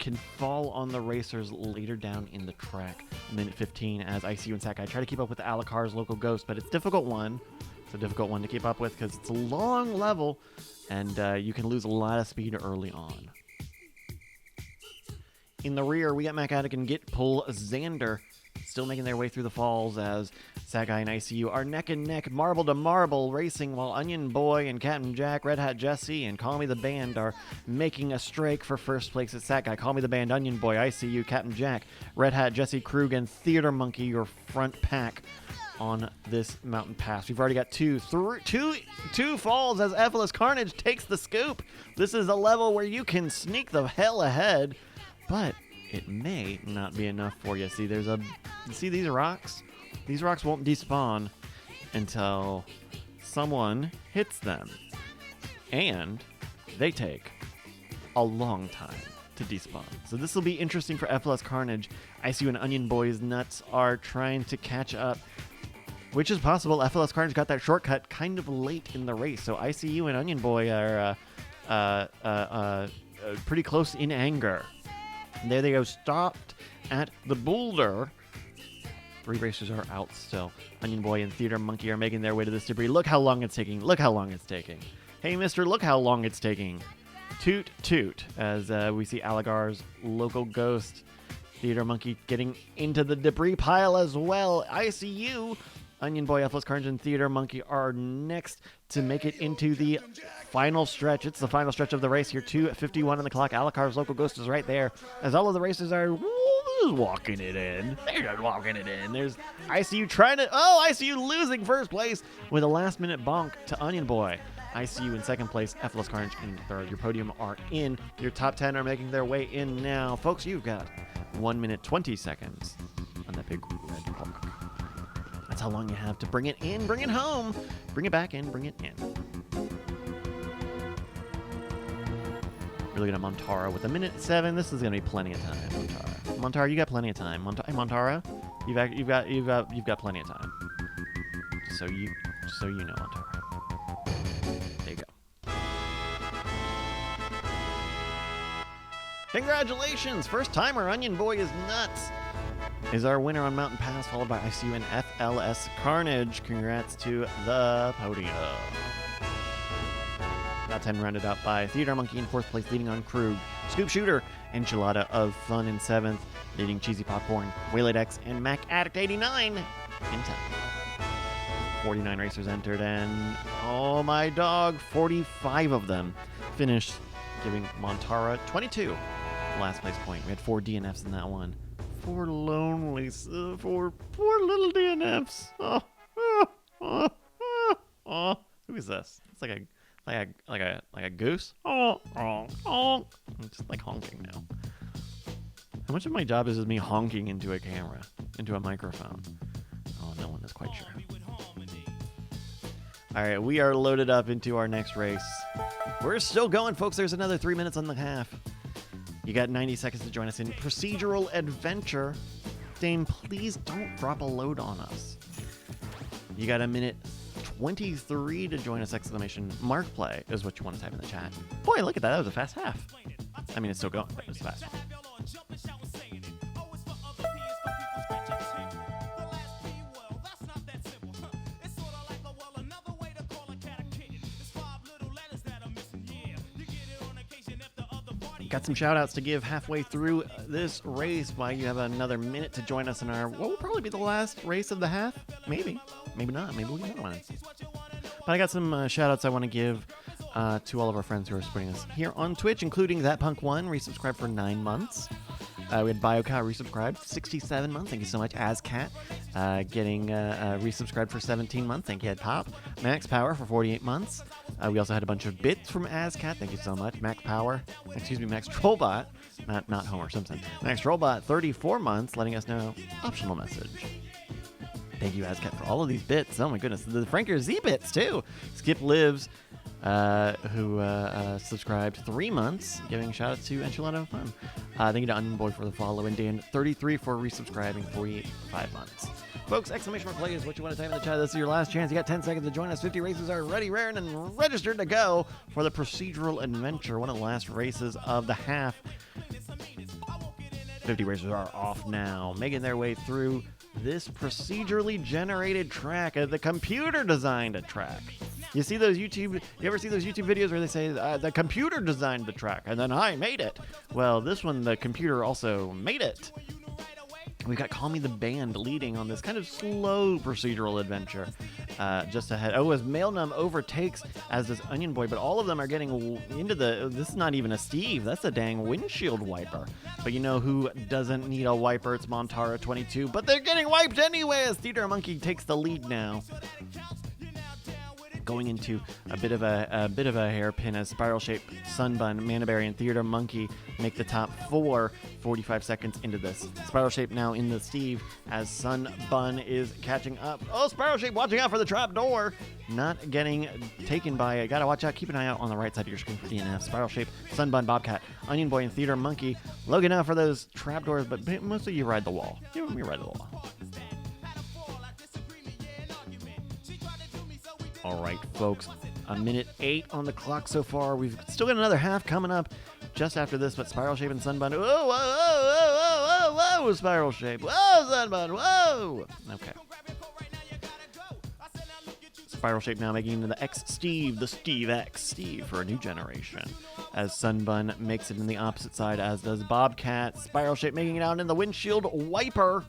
can fall on the racers later down in the track. Minute 15 as ICU and Sakai try to keep up with Alacar's local ghost, but it's a difficult one. It's a difficult one to keep up with because it's a long level, and you can lose a lot of speed early on. In the rear, we got Mac Addict and Pull Xander still making their way through the falls as Sakai and ICU are neck and neck, marble to marble, racing while Onion Boy and Captain Jack, Red Hat Jesse, and Call Me the Band are making a strike for first place at Sakai. Call Me the Band, Onion Boy, ICU, Captain Jack, Red Hat Jesse, Krug, and Theater Monkey, your front pack on this Mountain Pass. We've already got two falls as FLS Carnage takes the scoop. This is a level where you can sneak the hell ahead, but it may not be enough for you. See, see these rocks? These rocks won't despawn until someone hits them. And they take a long time to despawn. So this will be interesting for FLS Carnage. ICU and Onion Boy's nuts are trying to catch up, which is possible. FLS Carnage got that shortcut kind of late in the race. So ICU and Onion Boy are pretty close in anger. And there they go, stopped at the boulder. 3 racers are out still. Onion Boy and Theater Monkey are making their way to this debris. Look how long it's taking. Look how long it's taking. Hey, mister, look how long it's taking. Toot, toot, as we see Aligar's local ghost, Theater Monkey, getting into the debris pile as well. ICU, Onion Boy, Efless Carnage, and Theater Monkey are next to make it into the final stretch. It's the final stretch of the race here. 2:51 on the clock. Aligar's local ghost is right there, as all of the racers are walking it in. They're just walking it in. There's ICU trying to... Oh, ICU losing first place with a last-minute bonk to Onion Boy. ICU in second place, Efless Carnage in third. Your podium are in. Your top 10 are making their way in now. Folks, you've got 1 minute 20 seconds on that big red clock. That's how long you have to bring it in, bring it home, bring it back in, bring it in. We're looking at Montara with 1:07. This is going to be plenty of time, Montara. Montara, you got plenty of time. Hey, Montara, you've got plenty of time. Just so you know, Montara. There you go. Congratulations! First timer Onion Boy is nuts. Is our winner on Mountain Pass, followed by ICU and FLS Carnage. Congrats to the podium. Top 10 rounded out by Theater Monkey in fourth place, leading on Krug. Scoop Shooter, Enchilada of Fun in seventh, leading Cheesy Popcorn, Waylaid X, and Mac Addict 89 in 10th. 49 racers entered, and oh my dog, 45 of them finished, giving Montara 22 last place point. We had 4 DNFs in that one. 4 lonely, 4 poor little DNFs. Oh, who is this? It's like a goose. I'm just like honking now. How much of my job is me honking into a camera, into a microphone? Oh, no one is quite sure. All right, we are loaded up into our next race. We're still going, folks. There's another 3 minutes on the half. You got 90 seconds to join us in Procedural Adventure. Dane, please don't drop a load on us. You got 1:23 to join us! Exclamation mark play is what you want to type in the chat. Boy, look at that. That was a fast half. I mean, it's still going, but it was fast. Got some shout outs to give halfway through this race while you have another minute to join us in our, what will probably be the last race of the half? Maybe. Maybe not. Maybe we'll get another one. But I got some shout outs I want to give to all of our friends who are supporting us here on Twitch, including ThatPunk1, resubscribed for 9 months. We had BioCow resubscribed 67 months. Thank you so much. AzCat getting resubscribed for 17 months. Thank you, Pop. Max Power for 48 months. We also had a bunch of bits from AzCat. Thank you so much. Max Trollbot. Not Homer Simpson. Max Trollbot, 34 months, letting us know. Optional message. Thank you, AzCat, for all of these bits. Oh my goodness. The Franker Z bits, too. Skip Lives, who subscribed 3 months, giving shout outs to Enchilada of Fun. Thank you to Onion Boy for the follow, and Dan 33 for resubscribing 5 months. Folks, exclamation mark play is what you want to type in the chat. This is your last chance. You got 10 seconds to join us. 50 races are ready, raring, and registered to go for the Procedural Adventure, one of the last races of the half. 50 racers are off now, making their way through this procedurally generated track, the computer designed a track. You see those you ever see those YouTube videos where they say the computer designed the track and then I made it? Well, this one, the computer also made it. We've got Call Me the Band leading on this kind of slow procedural adventure. Just ahead. Oh, as Mailnum overtakes, as does Onion Boy, but all of them are getting into the... This is not even a Steve. That's a dang windshield wiper. But you know who doesn't need a wiper? It's Montara 22. But they're getting wiped anyway as Theater Monkey takes the lead now. Going into a bit of a hairpin as Spiral Shape, Sunbun, Manaberry, and Theater Monkey make the top 4. 45 seconds into this. Spiral Shape now in the Steve as Sunbun is catching up. Oh, Spiral Shape watching out for the trap door. Not getting taken by it. Gotta watch out. Keep an eye out on the right side of your screen for DNF. Spiral Shape, Sunbun, Bobcat, Onion Boy, and Theater Monkey looking out for those trap doors, but mostly you ride the wall. You ride the wall. All right, folks, 1:08 on the clock so far. We've still got another half coming up just after this, but Spiral Shape and Sunbun. Whoa, whoa, whoa, whoa, whoa, whoa, Spiral Shape. Whoa, Sunbun, whoa. Okay. Spiral Shape now making it into the X Steve, the Steve X Steve for a new generation. As Sunbun makes it in the opposite side, as does Bobcat. Spiral Shape making it out in the windshield wiper.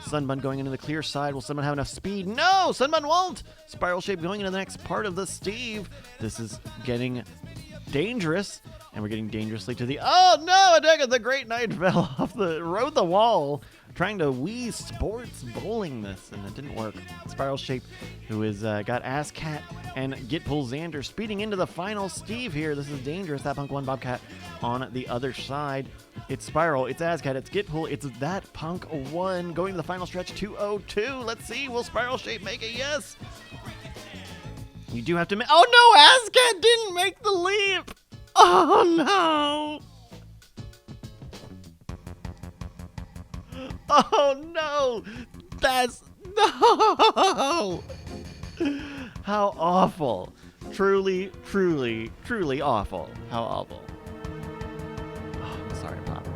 Sunbun going into the clear side. Will Sunbun have enough speed? No! Sunbun won't! Spiral Shape going into the next part of the Steve. This is getting dangerous. And we're getting dangerously to the... Oh, no! Adega, the Great Knight fell off rode the wall, trying to Wii Sports bowling this, and it didn't work. Spiral Shape, who is got Ass Cat and Gitpull Xander speeding into the final Steve here. This is dangerous. That Punk 1 Bobcat on the other side. It's Spiral, it's Ass Cat, it's Gitpull, it's That Punk 1 going to the final stretch, 202. Let's see, will Spiral Shape make it? Yes! You do have to make... Oh, no! Ass Cat didn't make the leap! Oh, no! Oh, no! That's... No! How awful. Truly, truly, truly awful. How awful. Oh, I'm sorry, Pop.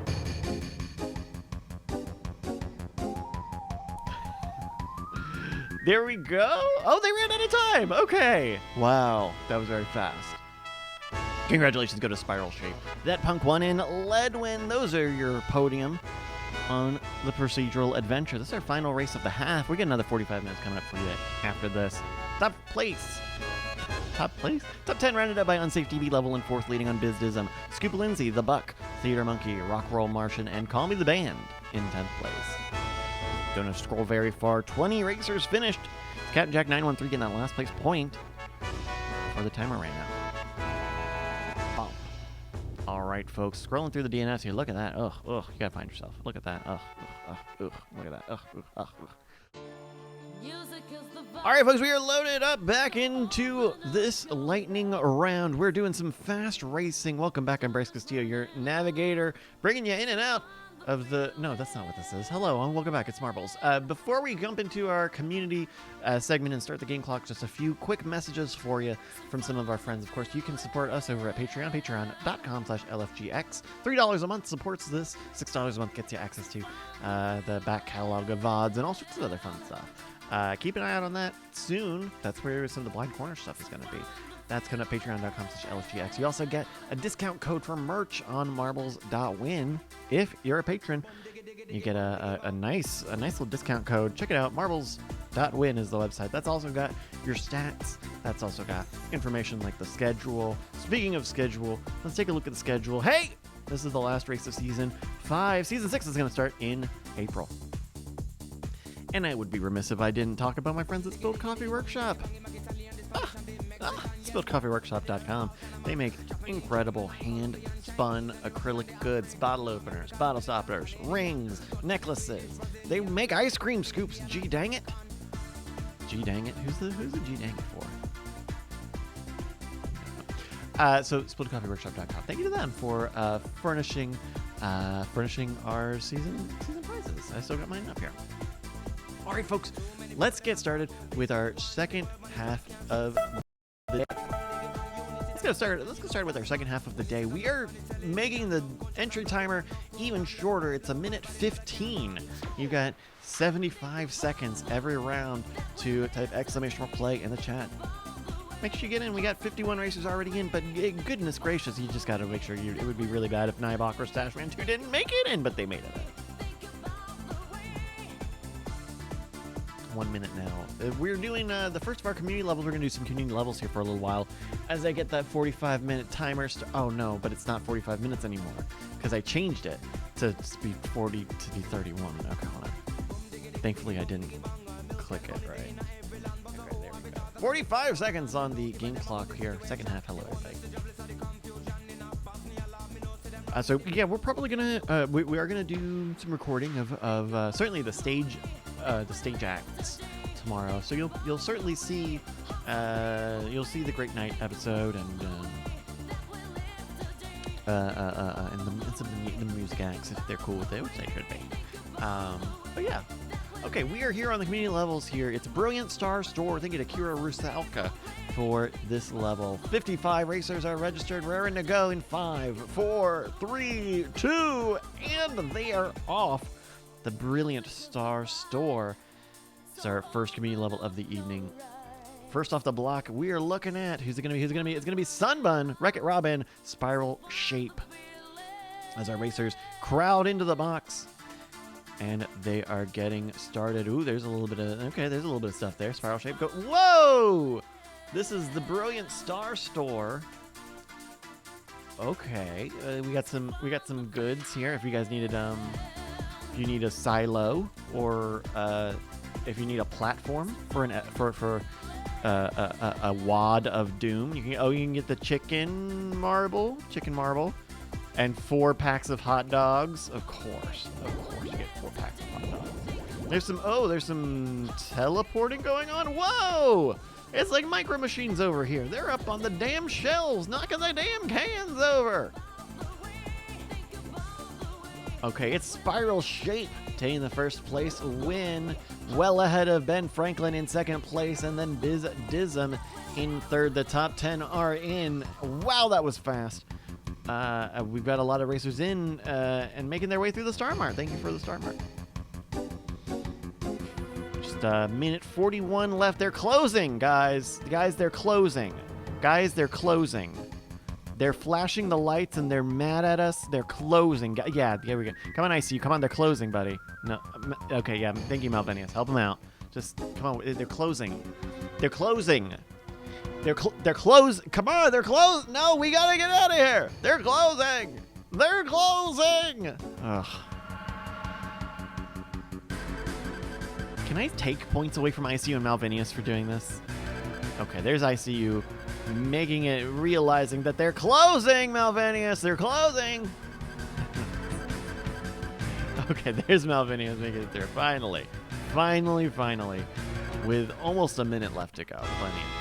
There we go. Oh, they ran out of time. Okay. Wow. That was very fast. Congratulations go to Spiral Shape. That Punk 1 in Ledwin. Those are your podium on the procedural adventure. This is our final race of the half. We get another 45 minutes coming up for you after this. Top place. Top place? Top 10 rounded up by Unsafe DB level and fourth leading on Bizdism. Scoop Lindsay, The Buck, Theater Monkey, Rockroll Martian, and Call Me the Band in 10th place. Don't have to scroll very far. 20 racers finished. Captain Jack 913 getting that last place point before the timer ran out. All right, folks, scrolling through the DNS here. Look at that. Ugh, you gotta find yourself. Look at that. Ugh. Look at that. Ugh. All right, folks, we are loaded up back into this lightning round. We're doing some fast racing. Welcome back. I'm Bryce Castillo, your navigator, bringing you in and out of the... No, that's not what this is. Hello, and welcome back. It's Marbles. Before we jump into our community segment and start the game clock, just a few quick messages for you from some of our friends. Of course, you can support us over at Patreon, patreon.com/LFGX. $3 a month supports this. $6 a month gets you access to the back catalog of VODs and all sorts of other fun stuff. Keep an eye out on that soon. That's where some of the Blind Corner stuff is going to be. That's coming up, patreon.com/LFGX. You also get a discount code for merch on marbles.win. If you're a patron, you get a nice little discount code. Check it out. Marbles.win is the website. That's also got your stats. That's also got information like the schedule. Speaking of schedule, let's take a look at the schedule. Hey, this is the last race of Season 5. Season 6 is going to start in April. And I would be remiss if I didn't talk about my friends at Spilled Coffee Workshop. SpilledCoffeeWorkshop.com. They make incredible hand-spun acrylic goods, bottle openers, bottle stoppers, rings, necklaces. They make ice cream scoops. Gee dang it. Gee dang it. Who's the Gee dang it for? So SpilledCoffeeWorkshop.com. Thank you to them for furnishing our season prizes. I still got mine up here. All right, folks, let's get started with our second half of the day. Let's get started with our second half of the day. We are making the entry timer even shorter. It's 1:15. You've got 75 seconds every round to type !play in the chat. Make sure you get in. We got 51 racers already in, but goodness gracious, you just got to make sure it would be really bad if Nibok or Stashman 2 didn't make it in, but they made it in. 1 minute now. We're doing the first of our community levels. We're going to do some community levels here for a little while as I get that 45-minute timer. Oh, no, but it's not 45 minutes anymore because I changed it to speed 40 to be 31. Okay, hold on. Thankfully, I didn't click it right. Okay, there we go. 45 seconds on the game clock here. Second half. Hello, everybody. So, yeah, we're probably going to... we are going to do some recording of certainly the stage acts tomorrow, so you'll certainly see the Great Night episode and some of the music acts if they're cool with it, which they should be. But yeah, okay, we are here on the community levels here. It's Brilliant Star Store. Thank you to Kira Rusalka for this level. 55 racers are registered, raring to go in 5, 4, 3, 2, and they are off. The Brilliant Star Store is our first community level of the evening. First off the block, we are looking at who's it gonna be? Who's it gonna be? It's gonna be Sunbun, Wreck-It Robin, Spiral Shape. As our racers crowd into the box, and they are getting started. Ooh, there's a little bit of stuff there. Spiral Shape. Go. Whoa! This is the Brilliant Star Store. Okay, we got some goods here. If you guys needed if you need a silo or if you need a platform for a wad of doom, you can get the chicken marble, and 4 packs of hot dogs. Of course, you get 4 packs of hot dogs. There's some teleporting going on. Whoa! It's like micro machines over here. They're up on the damn shelves, knocking the damn cans over. Okay, it's Spiral Shape taking the first place win, well ahead of Ben Franklin in second place, and then Biz Dism in third. The top 10 are in. Wow, that was fast. We've got a lot of racers in and making their way through the Star Mart. Thank you for the Star Mart. Just a minute 41 left. They're closing, guys. They're closing. They're flashing the lights and they're mad at us. They're closing. Yeah, there we go. Come on, ICU. Come on, they're closing, buddy. No. Okay, yeah. Thank you, Malvinius. Help them out. Just come on. They're closing. They're closing. They're closed. Come on, they're closed. No, we gotta get out of here. They're closing. Ugh. Can I take points away from ICU and Malvinius for doing this? Okay, there's ICU making it, realizing that they're closing, Malvinius. They're closing. Okay, there's Malvinius making it through. Finally. With almost a minute left to go. Plenty of time.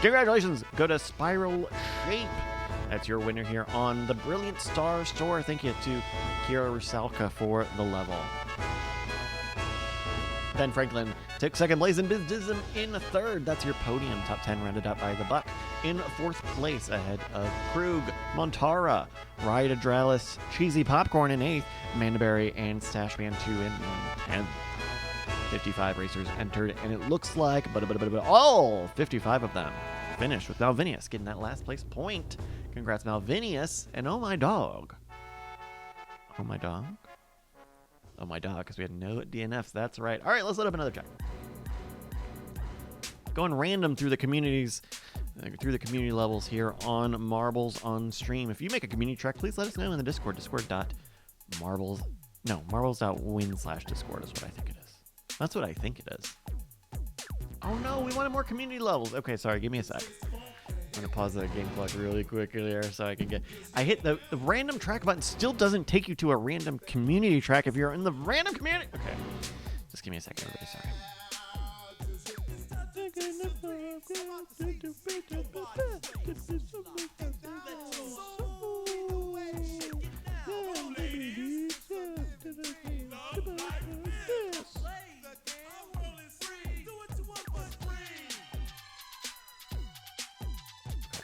Congratulations. Go to Spiral Shape. That's your winner here on the Brilliant Star Store. Thank you to Kira Rusalka for the level. Ben Franklin took second place and Biz Dism in third. That's your podium. Top 10 rounded out by the Buck in fourth place ahead of Krug, Montara, Ride Adralis, Cheesy Popcorn in eighth, Mandaberry, and Stash Man 2 in 10th. 55 racers entered, and it looks like all 55 of them finished with Malvinius getting that last place point. Congrats, Malvinius, and oh my dog, because we had no DNFs. That's right. All right, let's load up another track. Going random through the communities, through the community levels here on Marbles on stream. If you make a community track, please let us know in the Discord. Marbles.win/Discord is what I think it is. That's what I think it is. Oh no, we wanted more community levels. Okay, sorry, give me a sec. I'm gonna pause the game clock really quickly there so I can get. I hit the random track button. Still doesn't take you to a random community track if you're in the random community. Okay, just give me a second, everybody. Sorry.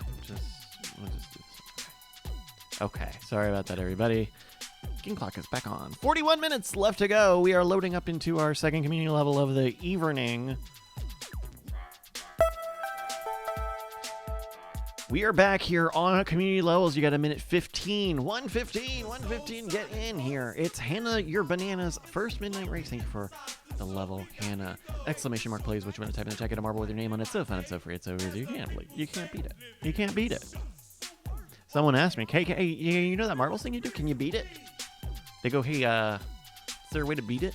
We'll just do this. Okay, sorry about that, everybody. Game clock is back on. 41 minutes left to go. We are loading up into our second community level of the evening. We are back here on community levels. You got a minute 15. 115. Get in here. It's Hannah, your bananas. First midnight race. Thank you for the level, Hannah. Exclamation mark, please. What you want to type in the chat. Get a marble with your name on it. It's so fun. It's so free. It's so easy. You can't beat it. Someone asked me, KK, you know that marbles thing you do? Can you beat it? They go, hey, is there a way to beat it?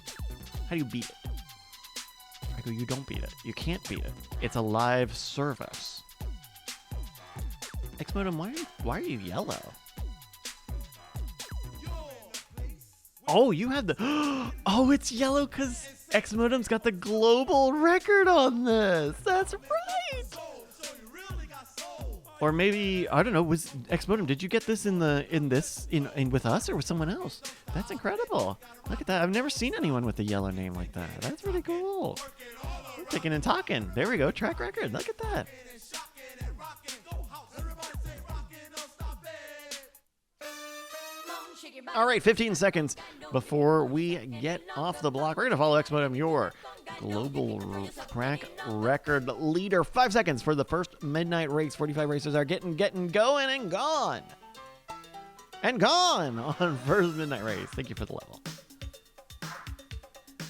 How do you beat it? I go, you don't beat it. You can't beat it. It's a live service. Xmodem, why are you yellow? Oh, you have the... Oh, it's yellow because Xmodem's got the global record on this. That's right. Or maybe, I don't know, was Xmodem, did you get this in with us or with someone else? That's incredible. Look at that. I've never seen anyone with a yellow name like that. That's really cool. Ticking and talking. There we go. Track record. Look at that. All right, 15 seconds before we get off the block. We're going to follow Xmodem, your global track record leader. 5 seconds for the first midnight race. 45 racers are getting going and gone. And gone on first midnight race. Thank you for the level.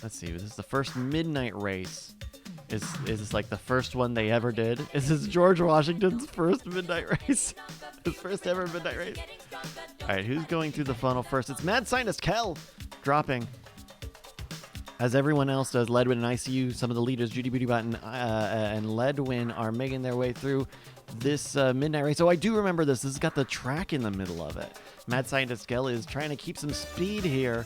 Let's see. This is the first midnight race. Is this like the first one they ever did? Is this George Washington's first midnight race? His first ever midnight race? All right, who's going through the funnel first? It's Mad Scientist Kel dropping. As everyone else does, Ledwin and ICU, some of the leaders, Judy Booty Button and Ledwin, are making their way through this midnight race. Oh, I do remember this. This has got the track in the middle of it. Mad Scientist Kel is trying to keep some speed here.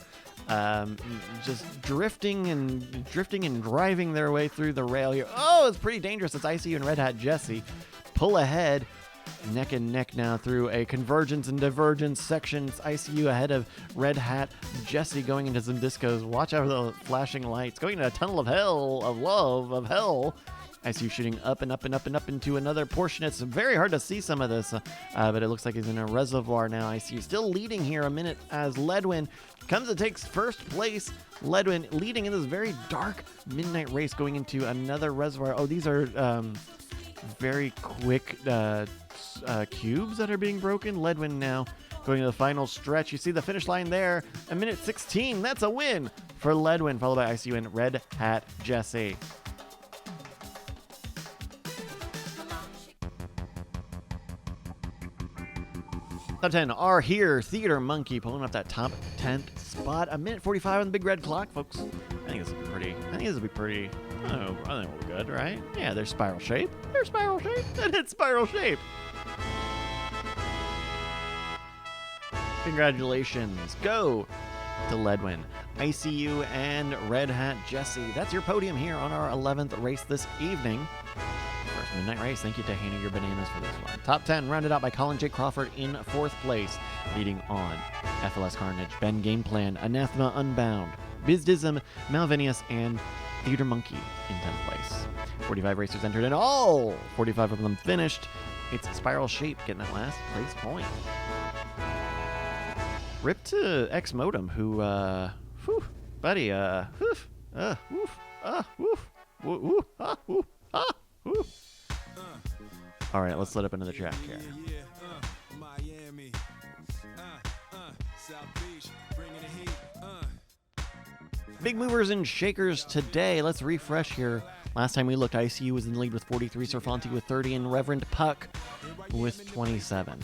Just drifting and driving their way through the rail here. Oh, it's pretty dangerous. It's ICU and Red Hat Jesse pull ahead, neck and neck now through a convergence and divergence section. It's ICU ahead of Red Hat Jesse going into some discos. Watch out for the flashing lights. Going into a tunnel of hell, of love, of hell. ICU shooting up and up and up and up into another portion. It's very hard to see some of this, but it looks like he's in a reservoir now. ICU still leading here a minute as Ledwin comes and takes first place. Ledwin leading in this very dark midnight race going into another reservoir. Oh, these are very quick cubes that are being broken. Ledwin now going to the final stretch. You see the finish line there. A minute 16. That's a win for Ledwin, followed by ICU and Red Hat Jesse. Top 10 are here. Theater Monkey pulling up that top 10th spot. A minute 45 on the big red clock, folks. I think this will be pretty. Oh, I think we're good, right? Yeah, they're spiral shape. And it's spiral shape. Congratulations. Go to Ledwin, ICU, and Red Hat Jesse. That's your podium here on our 11th race this evening. First midnight race. Thank you to Hannah Your Bananas for this one. Top 10 rounded out by Colin J. Crawford in 4th place. Leading on FLS Carnage, Ben Game Plan, Anathema Unbound, Bizdism, Malvinius, and Theater Monkey in 10th place. 45 racers entered and all 45 of them finished. It's Spiral Shape getting that last place point. Rip to X Modem, who, buddy, All right, let's let up another track here. Big movers and shakers today. Let's refresh here. Last time we looked, ICU was in the lead with 43, Serfanti with 30, and Reverend Puck with 27.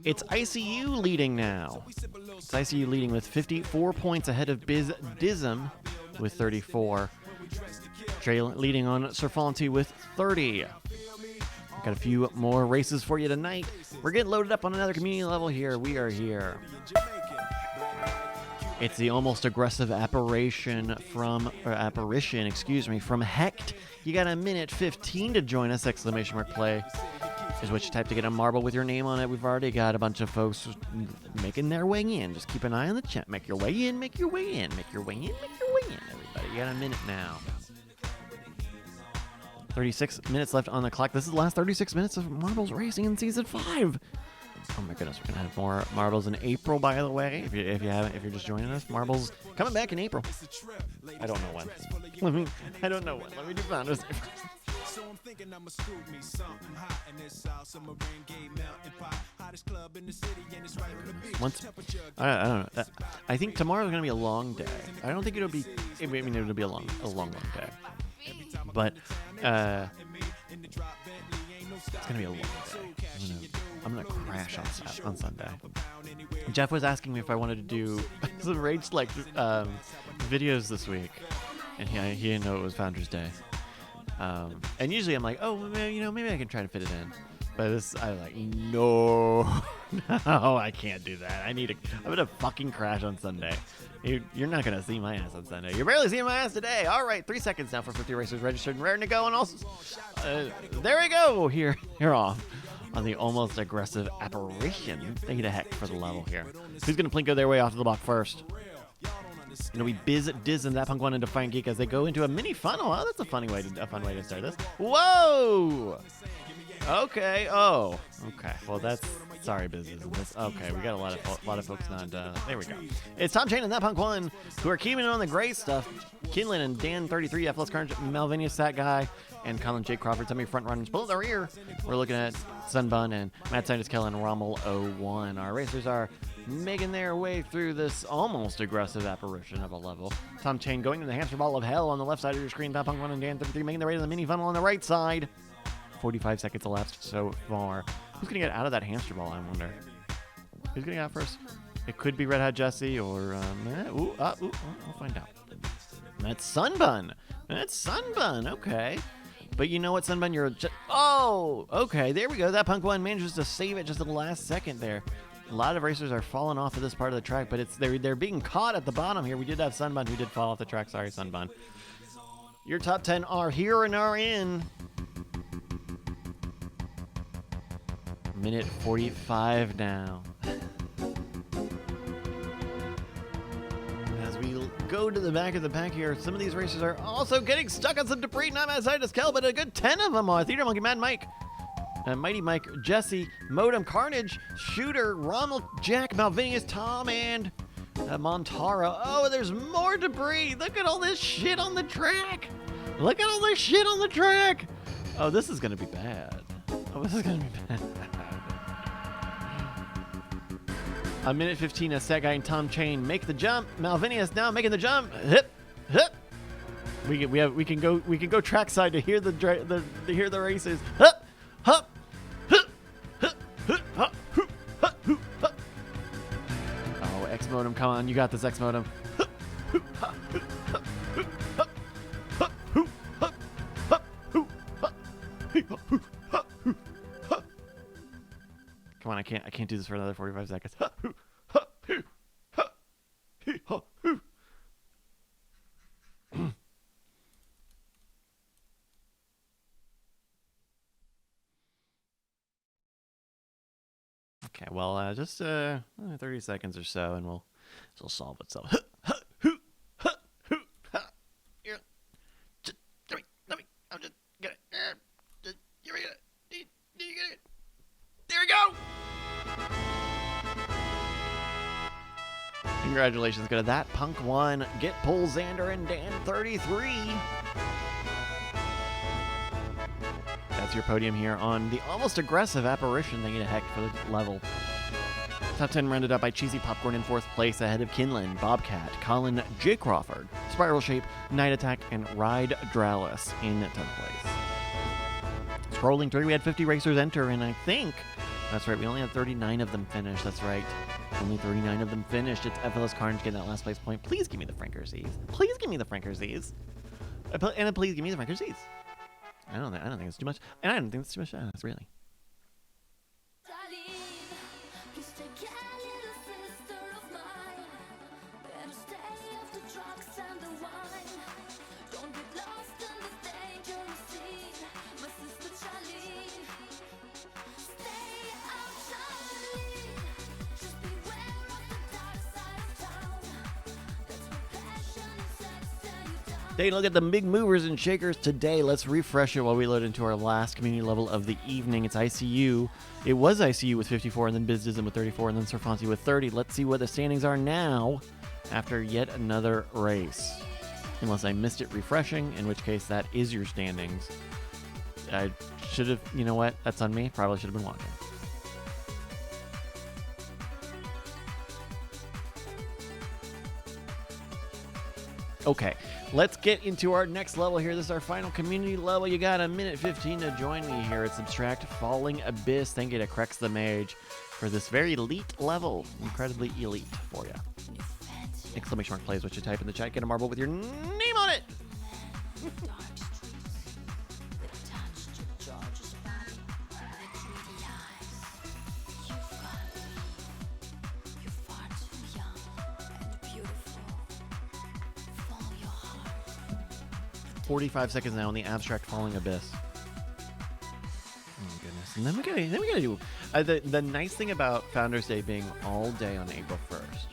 It's ICU leading now. It's ICU leading with 54 points ahead of Bizdism with 34. Leading on Serfanti with 30. Got a few more races for you tonight. We're getting loaded up on another community level here. We are here. It's the almost aggressive apparition from Hecht. You got a minute 15 to join us. Exclamation mark play is what you type to get a marble with your name on it. We've already got a bunch of folks making their way in. Just keep an eye on the chat. Make your way in, make your way in, make your way in, make your way in, everybody. You got a minute now. 36 minutes left on the clock. This is the last 36 minutes of Marbles Racing in Season 5. Oh my goodness, we're gonna have more Marbles in April, by the way. If you're just joining us, Marbles coming back in April. I don't know when. Let me do Founders Day first. I don't know. I think tomorrow's gonna be a long day. I don't think it'll be. I mean, it'll be a long day. But it's gonna be a long day. I'm gonna crash on Sunday. Jeff was asking me if I wanted to do some Rage Select videos this week, and he didn't know it was Founders Day. And usually I'm like, oh, maybe I can try to fit it in. But I was like, no, I can't do that. I'm gonna fucking crash on Sunday. You're not gonna see my ass on Sunday. You're barely seeing my ass today. All right, 3 seconds now for 50 racers registered and raring to go. And also, there we go. Here off on the almost aggressive apparition. Thank you to Heck for the level here. Who's gonna plinko their way off to the block first? It'll be Bizdism, That Punk One, and Defiant Geek as they go into a mini funnel. Oh, that's a fun way to start this. Whoa! Okay. Oh. Okay. Well, that's sorry, business. Okay, we got a lot of folks not. There we go. It's Tom Chain and That Punk One who are keeping it on the gray stuff. Kinlan and Dan 33, FLS Carnage, Malvinius Sat Guy, and Colin J. Crawford. Some of your front runners below the rear. We're looking at Sunbun and Matt Scientist Kell and Rommel 01. Our racers are making their way through this almost aggressive apparition of a level. Tom Chain going to the hamster ball of hell on the left side of your screen. That Punk One and Dan 33 making their way to the mini funnel on the right side. 45 seconds elapsed so far. Who's going to get out of that hamster ball, I wonder? Who's going to get out first? It could be Red Hat Jesse or... we'll find out. That's Sunbun. Okay. But you know what, Sunbun? You're just... Oh! Okay, there we go. That Punk One manages to save it just at the last second there. A lot of racers are falling off of this part of the track, but they're being caught at the bottom here. We did have Sunbun who did fall off the track. Sorry, Sunbun. Your top 10 are here and are in... Minute 45 now. As we go to the back of the pack here, some of these racers are also getting stuck on some debris. Not outside of Kell, but a good 10 of them are. Theater Monkey, Mad Mike, Mighty Mike, Jesse, Modem, Carnage, Shooter, Rommel, Jack, Malvinius, Tom, and Montara. Oh, there's more debris. Look at all this shit on the track. Oh, this is going to be bad. A minute 15 as Set Guy and Tom Chain make the jump. Malvinius now making the jump. Hip. We can go trackside to hear the races. Hup. Oh, X Modem, come on, you got this, X Modem. Come on, I can't do this for another 45 seconds. Okay, well, just 30 seconds or so, and we'll solve itself. There we go. Congratulations, go to That Punk One, Get Pull, Xander, and Dan 33. That's your podium here on the almost aggressive apparition. They get a heck for the level. Top 10 rounded up by Cheesy Popcorn in 4th place, ahead of Kinlan, Bobcat, Colin J. Crawford, Spiral Shape, Night Attack, and Ride Dralis in 10th place. Scrolling through, we had 50 racers enter, and I think, that's right, we only had 39 of them finish. That's right, only 39 of them finished. It's FLS Carnage getting that last place point. Please give me the Franker Z's. And please give me the Franker Z's. I don't think it's too much. And I don't think it's too much to ask, really. Taking a look at the big movers and shakers today. Let's refresh it while we load into our last community level of the evening. It's ICU. It was ICU with 54, and then BizDism with 34, and then Sir Fonzie with 30. Let's see what the standings are now after yet another race. Unless I missed it refreshing, in which case that is your standings. I should have, you know what? That's on me. Probably should have been watching. Okay, let's get into our next level here. This is our final community level. You got a minute 15 to join me here at Subtract Falling Abyss. Thank you to Crex the Mage for this very elite level. Incredibly elite for you. Exclamation mark plays what you type in the chat. Get a marble with your name on it. .45 seconds now in the Abstract Falling Abyss. Oh goodness! And then we gotta do the nice thing about Founders Day being all day on April 1st.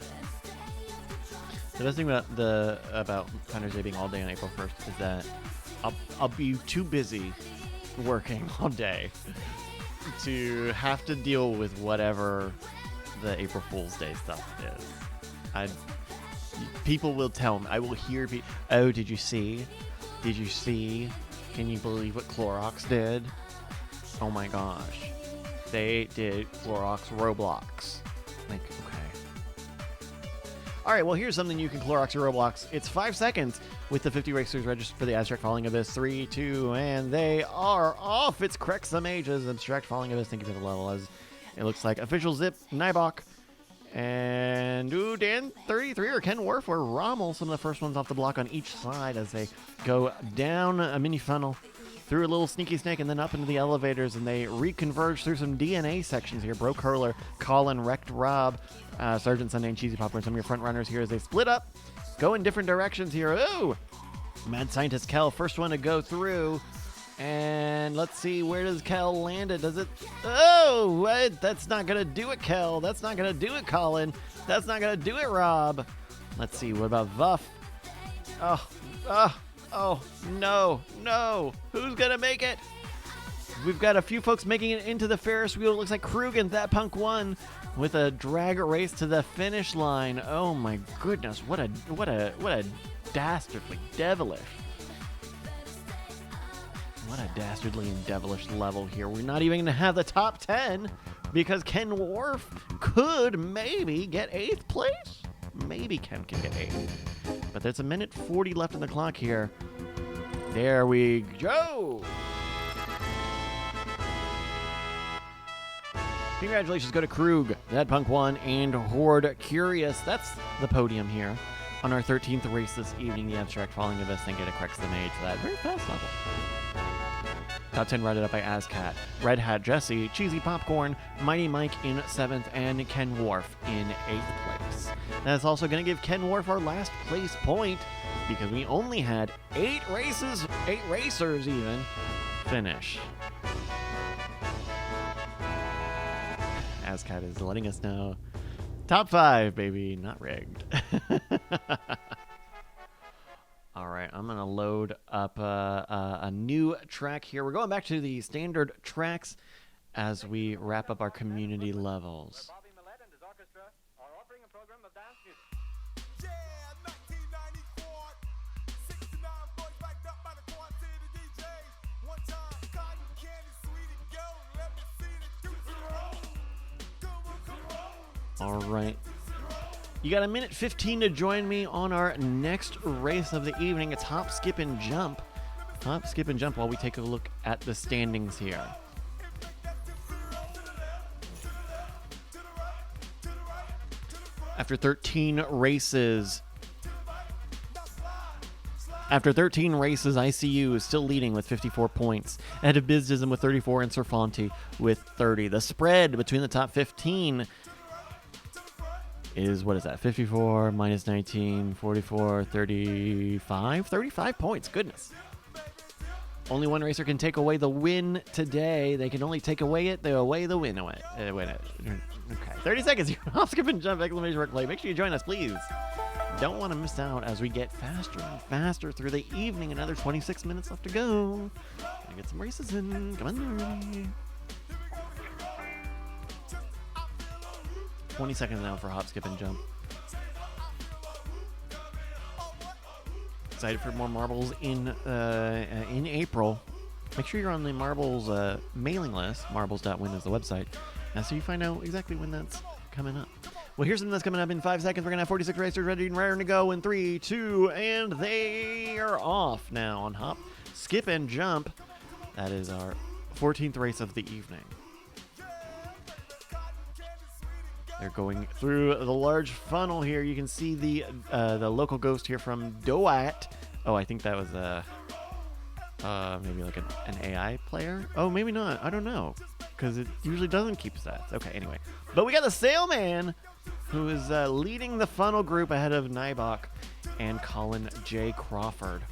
The best thing about Founders Day being all day on April 1st is that I'll be too busy working all day to have to deal with whatever the April Fool's Day stuff is. People will tell me. I will hear people. Oh, did you see? Did you see? Can you believe what Clorox did? Oh my gosh. They did Clorox Roblox. Like, okay. All right, well, here's something you can Clorox your Roblox. It's 5 seconds with the 50 racers registered for the Abstract Falling Abyss. 3, 2, and they are off. It's Crex the Mages. Abstract Falling Abyss. Thank you for the level. As it looks like Official Zip, Nybok, and Dan 33 or Ken Worf or Rommel. Some of the first ones off the block on each side as they go down a mini funnel through a little sneaky snake and then up into the elevators, and they reconverge through some DNA sections here. Bro Curler, Colin, Wrecked Rob, Sergeant Sunday, and Cheesy Popcorn, some of your front runners here as they split up, go in different directions here. Ooh! Mad Scientist Kel, first one to go through. And let's see, where does Kel land it? Does it? Oh, what? That's not going to do it, Kel. That's not going to do it, Colin. That's not going to do it, Rob. Let's see, what about Vuff? Oh, no. Who's going to make it? We've got a few folks making it into the Ferris wheel. It looks like Krugen, that punk won with a drag race to the finish line. Oh my goodness, what a dastardly devilish. What a dastardly and devilish level here. We're not even going to have the top 10 because Ken Worf could maybe get 8th place. Maybe Ken can get 8th. But there's a minute 40 left on the clock here. There we go. Congratulations go to Krug, That Punk One, and Horde Curious. That's the podium here on our 13th race this evening. The Abstract Falling Abyss and get a Crex the Mage for that very fast level. Top 10 rounded up by Azcat, Red Hat Jesse, Cheesy Popcorn, Mighty Mike in 7th, and Ken Worf in 8th place. That's also going to give Ken Worf our last place point because we only had 8 racers even, finish. Azcat is letting us know. Top 5, baby, not rigged. All right, I'm going to load up a new track here. We're going back to the standard tracks as we wrap up our community levels. All right. You got a minute 15 to join me on our next race of the evening. It's Hop, Skip, and Jump. Hop, Skip, and Jump while we take a look at the standings here. After 13 races, ICU is still leading with 54 points. Ahead of Bizdism with 34 and Serfanti with 30. The spread between the top 15 is, what is that, 54 minus 19, 44, 35? 35 points, goodness. Only one racer can take away the win today. They can only take away the win away. Win it. Okay, 30 seconds here. Hop, skip, and jump, exclamation mark play. Make sure you join us, please. Don't want to miss out as we get faster and faster through the evening. Another 26 minutes left to go. Gonna get some races in. Come on, everybody. 20 seconds now for Hop, Skip, and Jump. Excited for more marbles in April. Make sure you're on the marbles mailing list. Marbles.win is the website. So you find out exactly when that's coming up. Well, here's something that's coming up in 5 seconds. We're going to have 46 racers ready and raring to go in 3, 2, and they are off now on Hop, Skip, and Jump. That is our 14th race of the evening. They're going through the large funnel here. You can see the local ghost here from Doat. Oh, I think that was maybe like an AI player. Oh, maybe not. I don't know, because it usually doesn't keep stats. Okay, anyway. But we got the Sailman, who is leading the funnel group ahead of Nybok and Colin J. Crawford.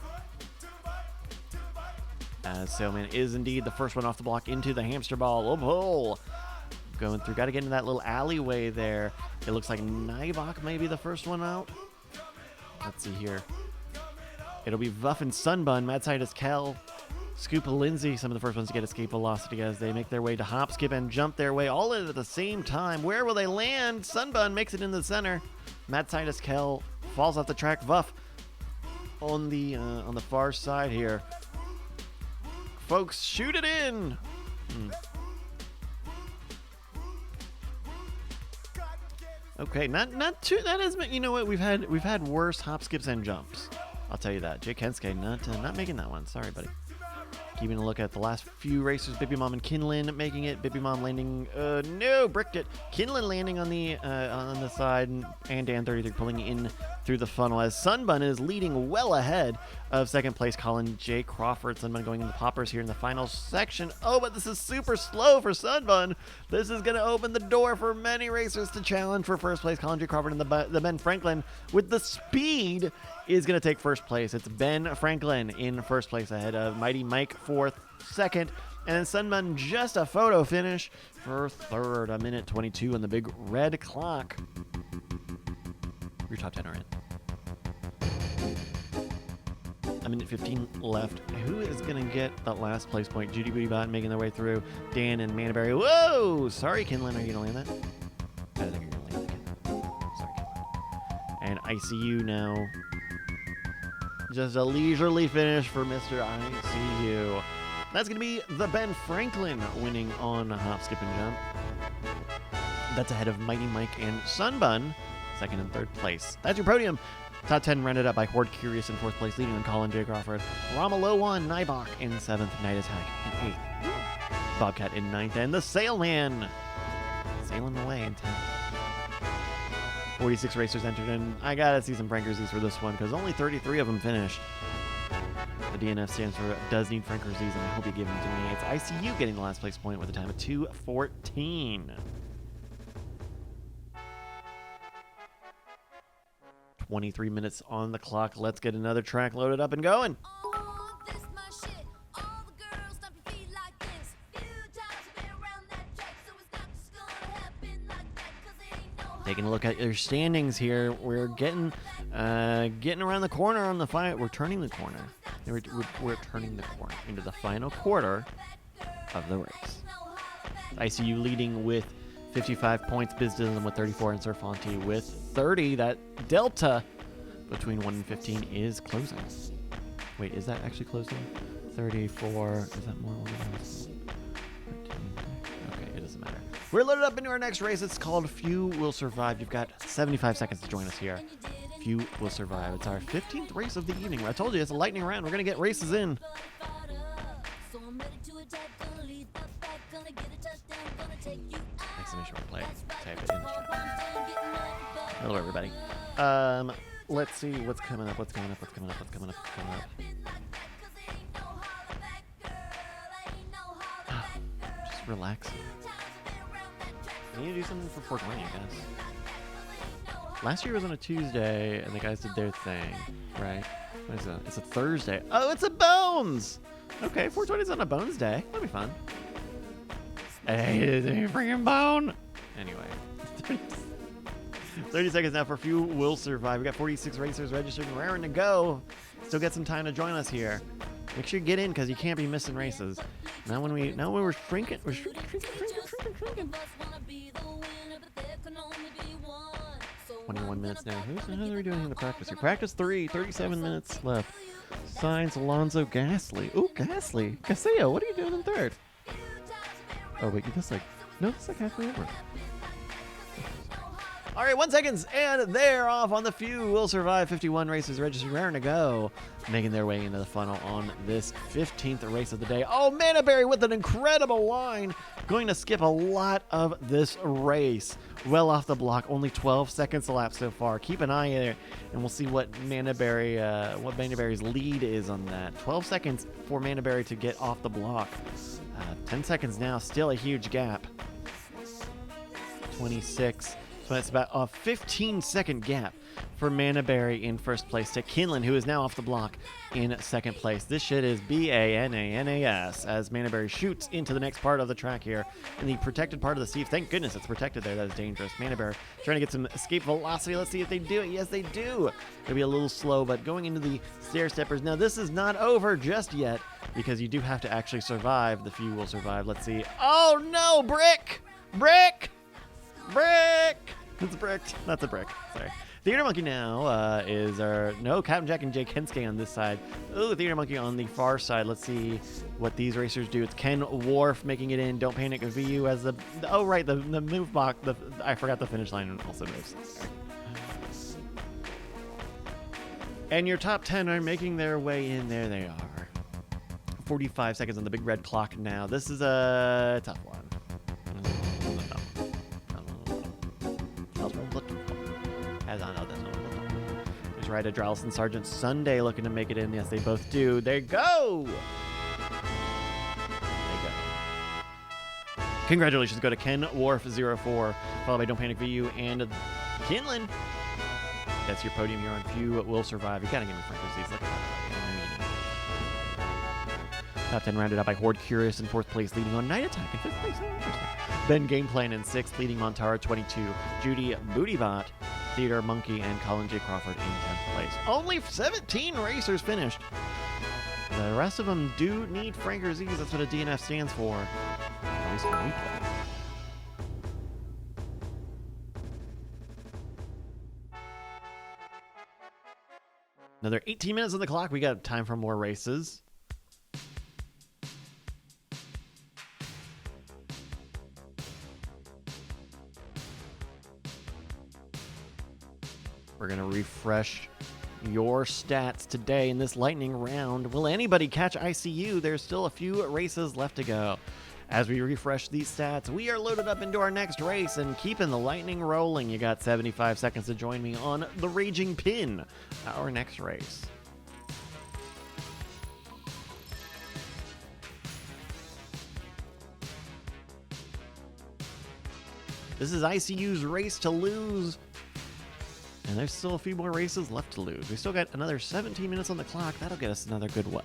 As Sailman is indeed the first one off the block into the hamster ball. Oh, pull. Going through, got to get into that little alleyway there. It looks like Nybok may be the first one out. Let's see here. It'll be Vuff and Sunbun, Mad Scientist Kel, Scoop Lindsay, some of the first ones to get escape velocity as they make their way to hop, skip, and jump their way all in at the same time. Where will they land? Sunbun makes it in the center. Mad Scientist Kel falls off the track. Vuff on the far side here. Folks, shoot it in. Okay, not too. That is, you know what, we've had worse hop, skips, and jumps. I'll tell you that. Jake Henske not making that one. Sorry, buddy. Keeping a look at the last few racers, Bippy Mom and Kinlan making it. Bippy Mom landing, no, bricked it. Kinlan landing on the side, and Dan 33 pulling in through the funnel as Sunbun is leading well ahead of second place Colin J. Crawford. Sunbun going into poppers here in the final section. Oh, but this is super slow for Sunbun. This is going to open the door for many racers to challenge for first place. Colin J. Crawford and the Ben Franklin with the speed is going to take first place. It's Ben Franklin in first place ahead of Mighty Mike fourth, second, and then Sunbun just a photo finish for third, 1:22 on the big red clock. Your top 10 are in. 1:15 left. Who is going to get that last place point? Judy Bootybot making their way through. Dan and Manberry. Whoa! Sorry, Kinlan. Are you going to land that? I don't think you're going to land that, Kinlan. Sorry, Kinlan. And ICU now. Just a leisurely finish for Mr. ICU. That's going to be the Ben Franklin winning on hop, skip, and jump. That's ahead of Mighty Mike and Sunbun, second and third place. That's your podium. Top 10 rounded up by Horde Curious in fourth place, leading on Colin J. Crawford. Ramalowan, Nybach in seventh, Night Attack in eighth, Bobcat in ninth, and the Sailman sailing away in 10th. 46 racers entered, and I gotta see some prankersies for this one because only 33 of them finished. The DNF stands for Does Need Prankersies, and I hope you give them to me. It's ICU getting the last place point with a time of 2:14. 23 minutes on the clock. Let's get another track loaded up and going. Taking a look at your standings here, we're getting around the corner on the fight. We're turning the corner. We're turning the corner into the final quarter of the race. ICU leading with 55 points, Bizdism with 34, and Surfonti with 30. That delta between 1 and 15 is closing. Wait, is that actually closing? 34. Is that more? Okay, it doesn't matter. We're loaded up into our next race. It's called Few Will Survive. You've got 75 seconds to join us here. Few Will Survive. It's our 15th race of the evening. I told you it's a lightning round. We're going to get races in. Exclamation mark play. Type it in the chat. Hello, everybody. Let's see what's coming up. Just relax. I need to do something for 420, I guess. Last year was on a Tuesday, and the guys did their thing, right? What is that? It's a Thursday. Oh, it's a Bones! Okay, 420's on a Bones day. That'll be fun. Hey, freaking bone! Anyway. 30 seconds now for Few Will Survive. We got 46 racers registered and raring to go. Still got some time to join us here. Make sure you get in because you can't be missing races. Now when we're shrinking. 21 minutes now. How are we doing in the practice here? Practice 3, 37 minutes left. Signs Alonzo Gasly. Ooh, Gasly. Castillo, what are you doing in third? Oh, wait, that's like halfway over. All right, 1 second, and they're off on the Few Will Survive. 51 races registered, raring to go, making their way into the funnel on this 15th race of the day. Oh, Manaberry with an incredible line, going to skip a lot of this race. Well off the block, only 12 seconds elapsed so far. Keep an eye there, and we'll see what Manaberry's lead is on that. 12 seconds for Manaberry to get off the block. 10 seconds now, still a huge gap. 26. So that's about a 15-second gap for Manaberry in first place to Kinlan, who is now off the block in second place. This shit is BANANAS as Manaberry shoots into the next part of the track here in the protected part of the seat. Thank goodness it's protected there. That is dangerous. Manaberry trying to get some escape velocity. Let's see if they do it. Yes, they do. It'll be a little slow, but going into the stair steppers. Now, this is not over just yet. because you do have to actually survive. The few will survive. Let's see. Oh no, brick! Brick! Brick! It's a brick. That's a brick. Sorry. Theater Monkey now is our... No, Captain Jack and Jay Kensuke on this side. Ooh, Theater Monkey on the far side. Let's see what these racers do. It's Ken Wharf making it in. Don't Panic VU as the... Oh, right, the move box. I forgot the finish line also moves. Sorry. And your top 10 are making their way in. There they are. 45 seconds on the big red clock now. This is a tough one. As I know this one. There's right at Drellson Sergeant Sunday looking to make it in. Yes, they both do. They go! Congratulations go to Ken Wharf 04, followed by Don't Panic VU and Kinlan. That's your podium. You're on few will survive. You gotta give me Franco's seats. Look at that. Top 10 rounded out by Horde Curious in 4th place, leading on Night Attack in 5th place. Oh, interesting. Ben Game Plan in 6th, leading Montara 22. Judy Bootybot, Theater Monkey, and Colin J. Crawford in 10th place. Only 17 racers finished. The rest of them do need Franker Z's. That's what a DNF stands for. At least for me. Another 18 minutes on the clock. We got time for more races. We're going to refresh your stats today in this lightning round. Will anybody catch ICU? There's still a few races left to go. As we refresh these stats, we are loaded up into our next race and keeping the lightning rolling. You got 75 seconds to join me on the Raging Pin, our next race. This is ICU's Race to Lose. And there's still a few more races left to lose. We still got another 17 minutes on the clock. That'll get us another good what?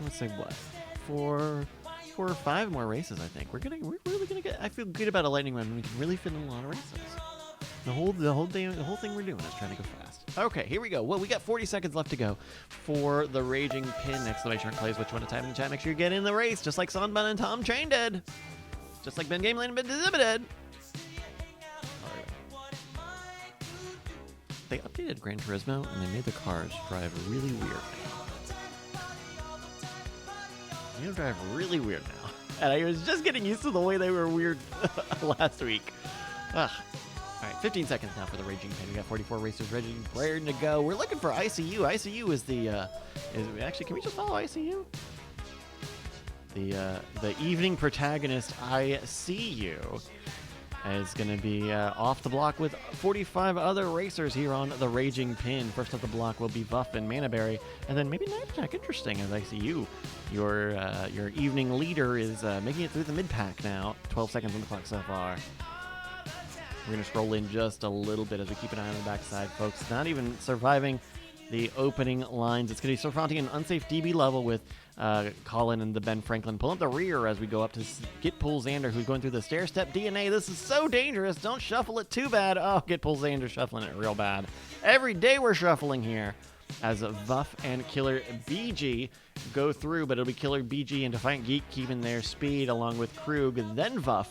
Let's say what? Four or 5 more races, I think. We're really gonna get. I feel good about a lightning round. We can really fit in a lot of races. The whole thing we're doing is trying to go fast. Okay, here we go. Well, we got 40 seconds left to go for the Raging Pin! Exclamation mark plays. Which one to type in the chat? Make sure you get in the race, just like Sonbun and Tom Train did. Just like Ben Gameland and Ben Dizibba did. They updated Gran Turismo and they made the cars drive really weird now. They drive really weird now. And I was just getting used to the way they were weird last week. Ugh. All right, 15 seconds now for the Raging Pin. We got 44 racers ready to go. We're looking for ICU. ICU is the actually, can we just follow ICU? The evening protagonist ICU is going to be off the block with 45 other racers here on the Raging Pin. First off the block will be Buff and Manaberry, and then maybe Night Attack. Interesting, as I see you. Your evening leader is making it through the mid-pack now. 12 seconds on the clock so far. We're going to scroll in just a little bit as we keep an eye on the backside, folks. Not even surviving the opening lines. It's going to be surfronting an unsafe DB level with Colin and the Ben Franklin pull up the rear as we go up to Gitpool Xander, who's going through the stair-step DNA. This is so dangerous. Don't shuffle it too bad. Oh, Gitpool Xander shuffling it real bad. Every day we're shuffling here as Vuff and Killer BG go through, but it'll be Killer BG and Defiant Geek keeping their speed along with Krug, and then Vuff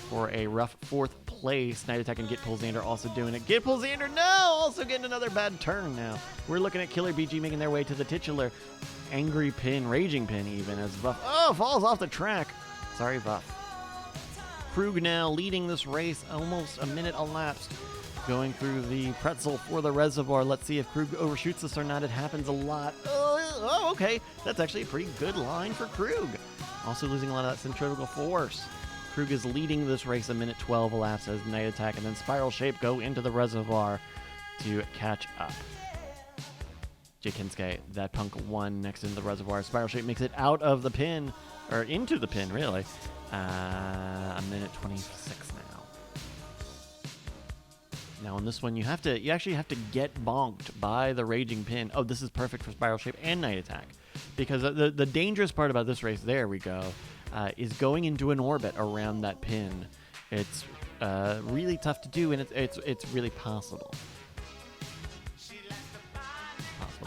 for a rough 4th place. Night Attack and Gitpool Xander also doing it. Gitpool Xander, no! Also getting another bad turn now. We're looking at Killer BG making their way to the titular Angry Pin, Raging Pin even, as Vuff, falls off the track. Sorry, Vuff. Krug now leading this race, almost a minute elapsed, going through the pretzel for the reservoir. Let's see if Krug overshoots this or not. It happens a lot. Oh, okay. That's actually a pretty good line for Krug. Also losing a lot of that centrifugal force. Krug is leading this race, a minute 12 elapsed as Night Attack and then Spiral Shape go into the reservoir to catch up. Jay Kensuke, that punk one next into the reservoir. Spiral Shape makes it out of the pin, or into the pin, really. A minute 26 now. Now on this one, you actually have to get bonked by the Raging Pin. Oh, this is perfect for Spiral Shape and Night Attack, because the dangerous part about this race, there we go, is going into an orbit around that pin. It's really tough to do, and it's really possible.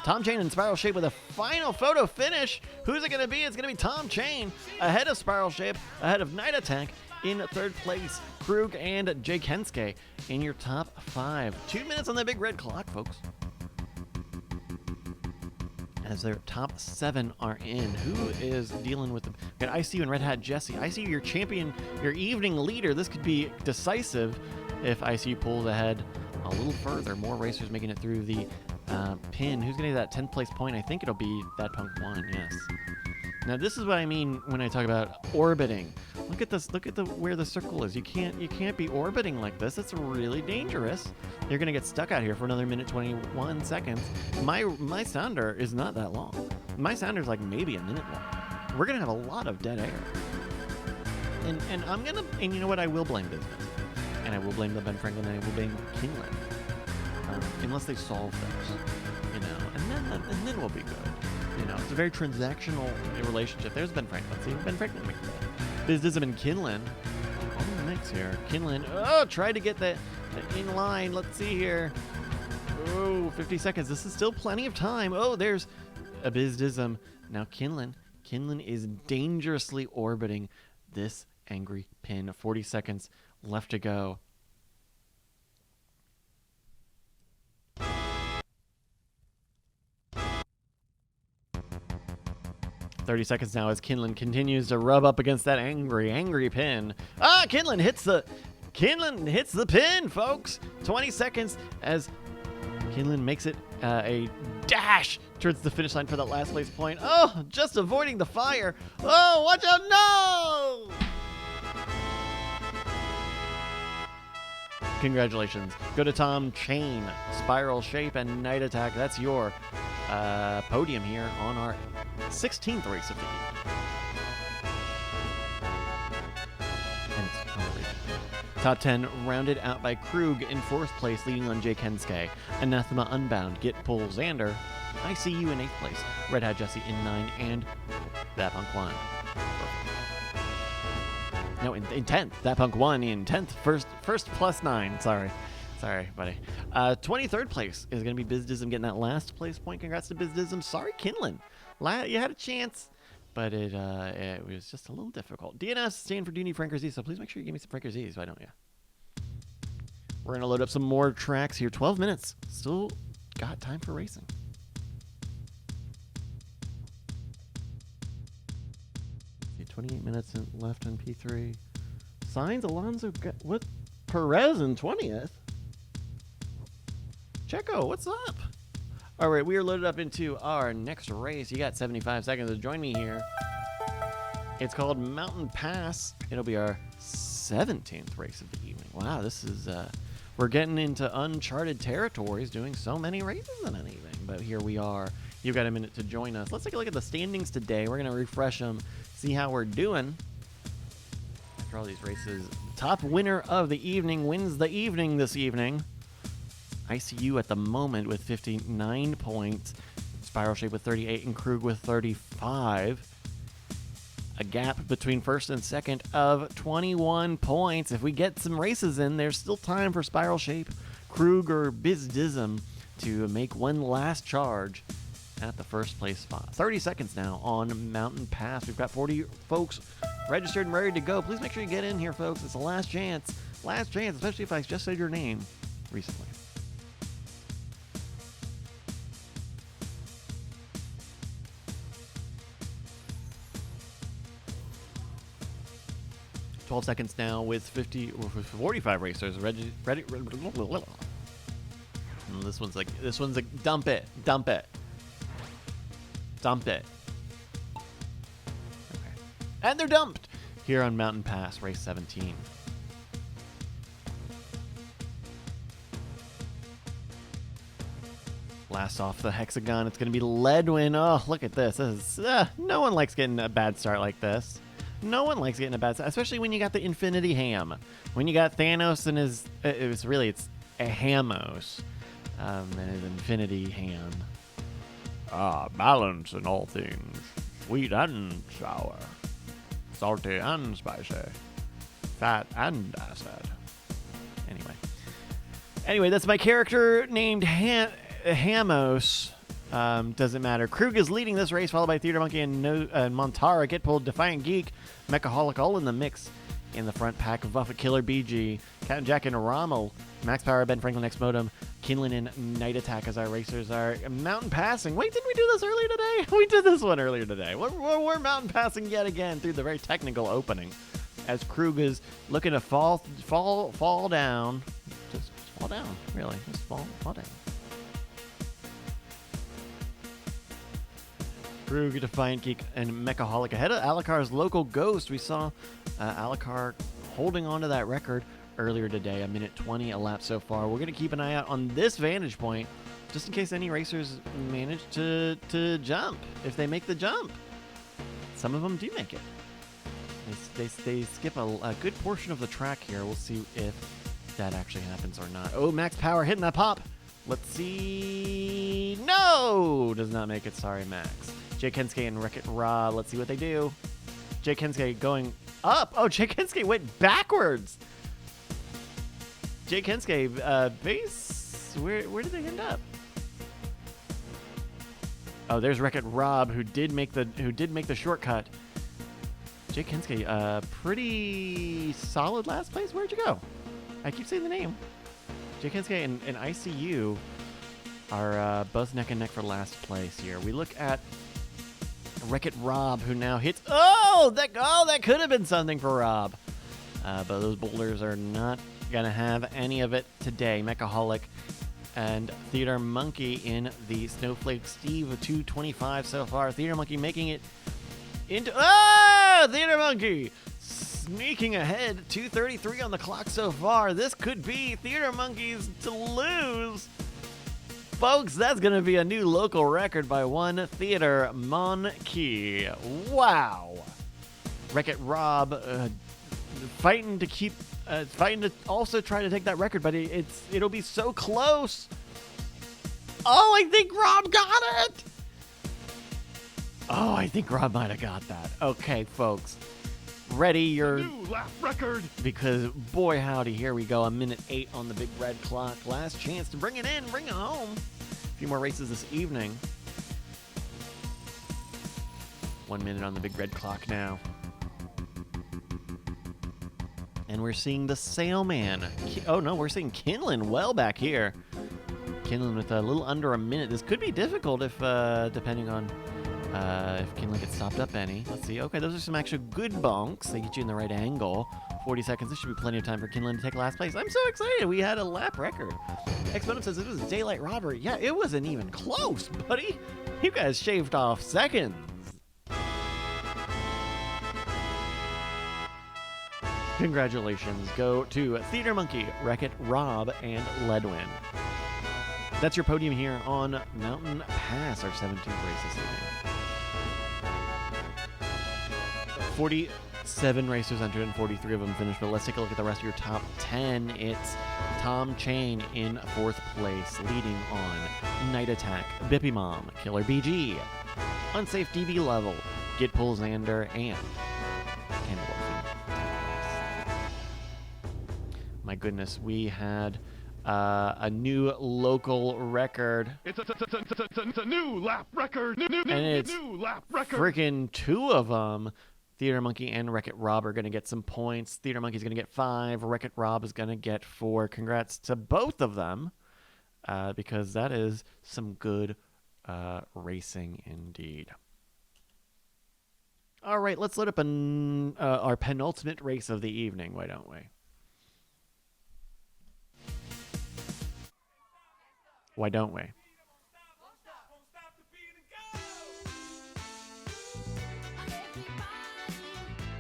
Tom Chain and Spiral Shape with a final photo finish. Who's it going to be? It's going to be Tom Chain ahead of Spiral Shape, ahead of Night Attack. In third place, Krug and Jake Henske in your top 5. 2 minutes on the big red clock, folks. As their top 7 are in. Who is dealing with them? I see you in Red Hat Jesse. I see your champion, your evening leader. This could be decisive if ICU pulls ahead a little further. More racers making it through the pin. Who's going to get that 10th place point? I think it'll be that Punk 1, yes. Now this is what I mean when I talk about orbiting. Look at this. Look at where the circle is. You can't be orbiting like this. It's really dangerous. You're gonna get stuck out here for another minute 21 seconds. My sounder is not that long. My sounder is like maybe a minute long. We're gonna have a lot of dead air. And you know what? I will blame business, and I will blame the Ben Franklin, and I will blame Kingland, unless they solve those, you know, and then we'll be good. You know, it's a very transactional relationship. There's Ben Franklin. See, Ben Franklin makes that. Bizdism and Kinlan all in the mix here. Kinlan, tried to get that in line. Let's see here. 50 seconds. This is still plenty of time. There's a Bizdism. Now Kinlan is dangerously orbiting this angry pin. 40 seconds left to go. 30 seconds now as Kinlan continues to rub up against that angry pin. Kinlan hits the pin, folks. 20 seconds as Kinlan makes it a dash towards the finish line for that last place point. Just avoiding the fire. Watch out, no! Congratulations. Go to Tom Chain, Spiral Shape, and Night Attack. That's your podium here on our 16th race of the evening. And it's unbelievable. Top 10 rounded out by Krug in 4th place, leading on Jake Henske. Anathema Unbound, Get Pull Xander. ICU in 8th place, Red Hat Jesse in 9, and That Punk 1. No, in 10th. That Punk 1 in 10th. First plus 9. Sorry, buddy. 23rd place is going to be Bizdism getting that last place point. Congrats to Bizdism. Sorry, Kinlan. You had a chance, but it was just a little difficult. DNS stand for Do You Need Franker Z, so please make sure you give me some Franker Z's. Why don't you? We're going to load up some more tracks here. 12 minutes. Still got time for racing. 28 minutes left on P3. Signs Alonso what? Perez in 20th. Checo, what's up? All right, we are loaded up into our next race. You got 75 seconds to join me here. It's called Mountain Pass. It'll be our 17th race of the evening. Wow, this is we're getting into uncharted territories, doing so many races in an evening. But here we are. You've got a minute to join us. Let's take a look at the standings today. We're going to refresh them, see how we're doing after all these races. Top winner of the evening wins the evening this evening. ICU at the moment with 59 points. Spiral Shape with 38 and Krug with 35. A gap between first and second of 21 points. If we get some races in, there's still time for Spiral Shape, Krug, or Bizdism to make one last charge at the first place spot. 30 seconds now on Mountain Pass. We've got 40 folks registered and ready to go. Please make sure you get in here, folks. It's the last chance. Last chance, especially if I just said your name recently. Seconds now with 45 racers ready. And this one's like dump it. Okay. And they're dumped here on Mountain Pass, race 17. Last off the hexagon, it's going to be Ledwin. Oh, look at this. This is, no one likes getting a bad start like this. No one likes getting a bad start, especially when you got the Infinity Ham. When you got Thanos and it's a Hamos and his Infinity Ham. Balance in all things, sweet and sour, salty and spicy, fat and acid. Anyway, that's my character named Hamos. Doesn't matter. Krug is leading this race, followed by Theater Monkey and Montara. Get pulled, Defiant Geek, Mechaholic, all in the mix. In the front pack, Buffett Killer BG, Captain Jack and Rommel, Max Power, Ben Franklin, X Modem, Kinlan, and Night Attack as our racers are mountain passing. Wait, didn't we do this earlier today? We did this one earlier today. We're mountain passing yet again through the very technical opening. As Krug is looking to fall down. Just fall down, really. Just fall down. Krug, Defiant Geek, and Mechaholic ahead of Alakar's Local Ghost. We saw Alakar holding on to that record earlier today, a minute 20 elapsed so far. We're going to keep an eye out on this vantage point just in case any racers manage to jump, if they make the jump. Some of them do make it. They skip a good portion of the track here. We'll see if that actually happens or not. Oh, Max Power hitting that pop. Let's see. No! Does not make it. Sorry, Max. Jay Kensuke and Wreck-It Raw. Let's see what they do. Jay Kensuke going up. Oh, Jay Kensuke went backwards. Jay Kensuke, base. Where did they end up? Oh, there's Wreck-It Rob, who did make the shortcut. Jay Kensuke, pretty solid last place. Where'd you go? I keep saying the name. Jay Kensuke and ICU are both neck and neck for last place here. We look at Wreck-It Rob, who now hits. Oh, that could have been something for Rob. But those boulders are not going to have any of it today. Mechaholic and Theater Monkey in the Snowflake Steve of 225 so far. Theater Monkey making it into. Theater Monkey sneaking ahead. 2:33 on the clock so far. This could be Theater Monkey's to lose. Folks, that's going to be a new local record by one Theater Monkey. Wow. Wreck-It Rob fighting to also try to take that record, but it'll be so close. Oh, I think Rob got it. Oh, I think Rob might have got that. Okay, folks. Ready your New lap record. Because boy howdy, here we go. A minute 8 on the big red clock. Last chance to bring it in, bring it home. A few more races this evening. 1 minute on the big red clock now. And we're seeing the Sailman. Oh no, we're seeing Kinlan well back here. Kinlan with a little under a minute. This could be difficult if depending on if Kinlan gets stopped up any. Let's see. Okay, those are some actual good bonks. They get you in the right angle. 40 seconds. This should be plenty of time for Kinlan to take last place. I'm so excited. We had a lap record. Exponent says it was a daylight robbery. Yeah, it wasn't even close, buddy. You guys shaved off seconds. Congratulations go to Theater Monkey, Wreck-It Rob, and Ledwin. That's your podium here on Mountain Pass, our 17th race this evening. 47 racers entered and 43 of them finished, but let's take a look at the rest of your top 10. It's Tom Chain in 4th place, leading on Night Attack, Bippy Mom, Killer BG, Unsafe DB Level, Get Pull Xander, and Cannibal. My goodness, we had a new local record. It's a new lap record. New lap record. Freaking 2 of them. Theater Monkey and Wreck-It Rob are going to get some points. Theater Monkey's going to get 5. Wreck-It Rob is going to get 4. Congrats to both of them, because that is some good racing indeed. All right, let's load up our penultimate race of the evening, why don't we? Why don't we?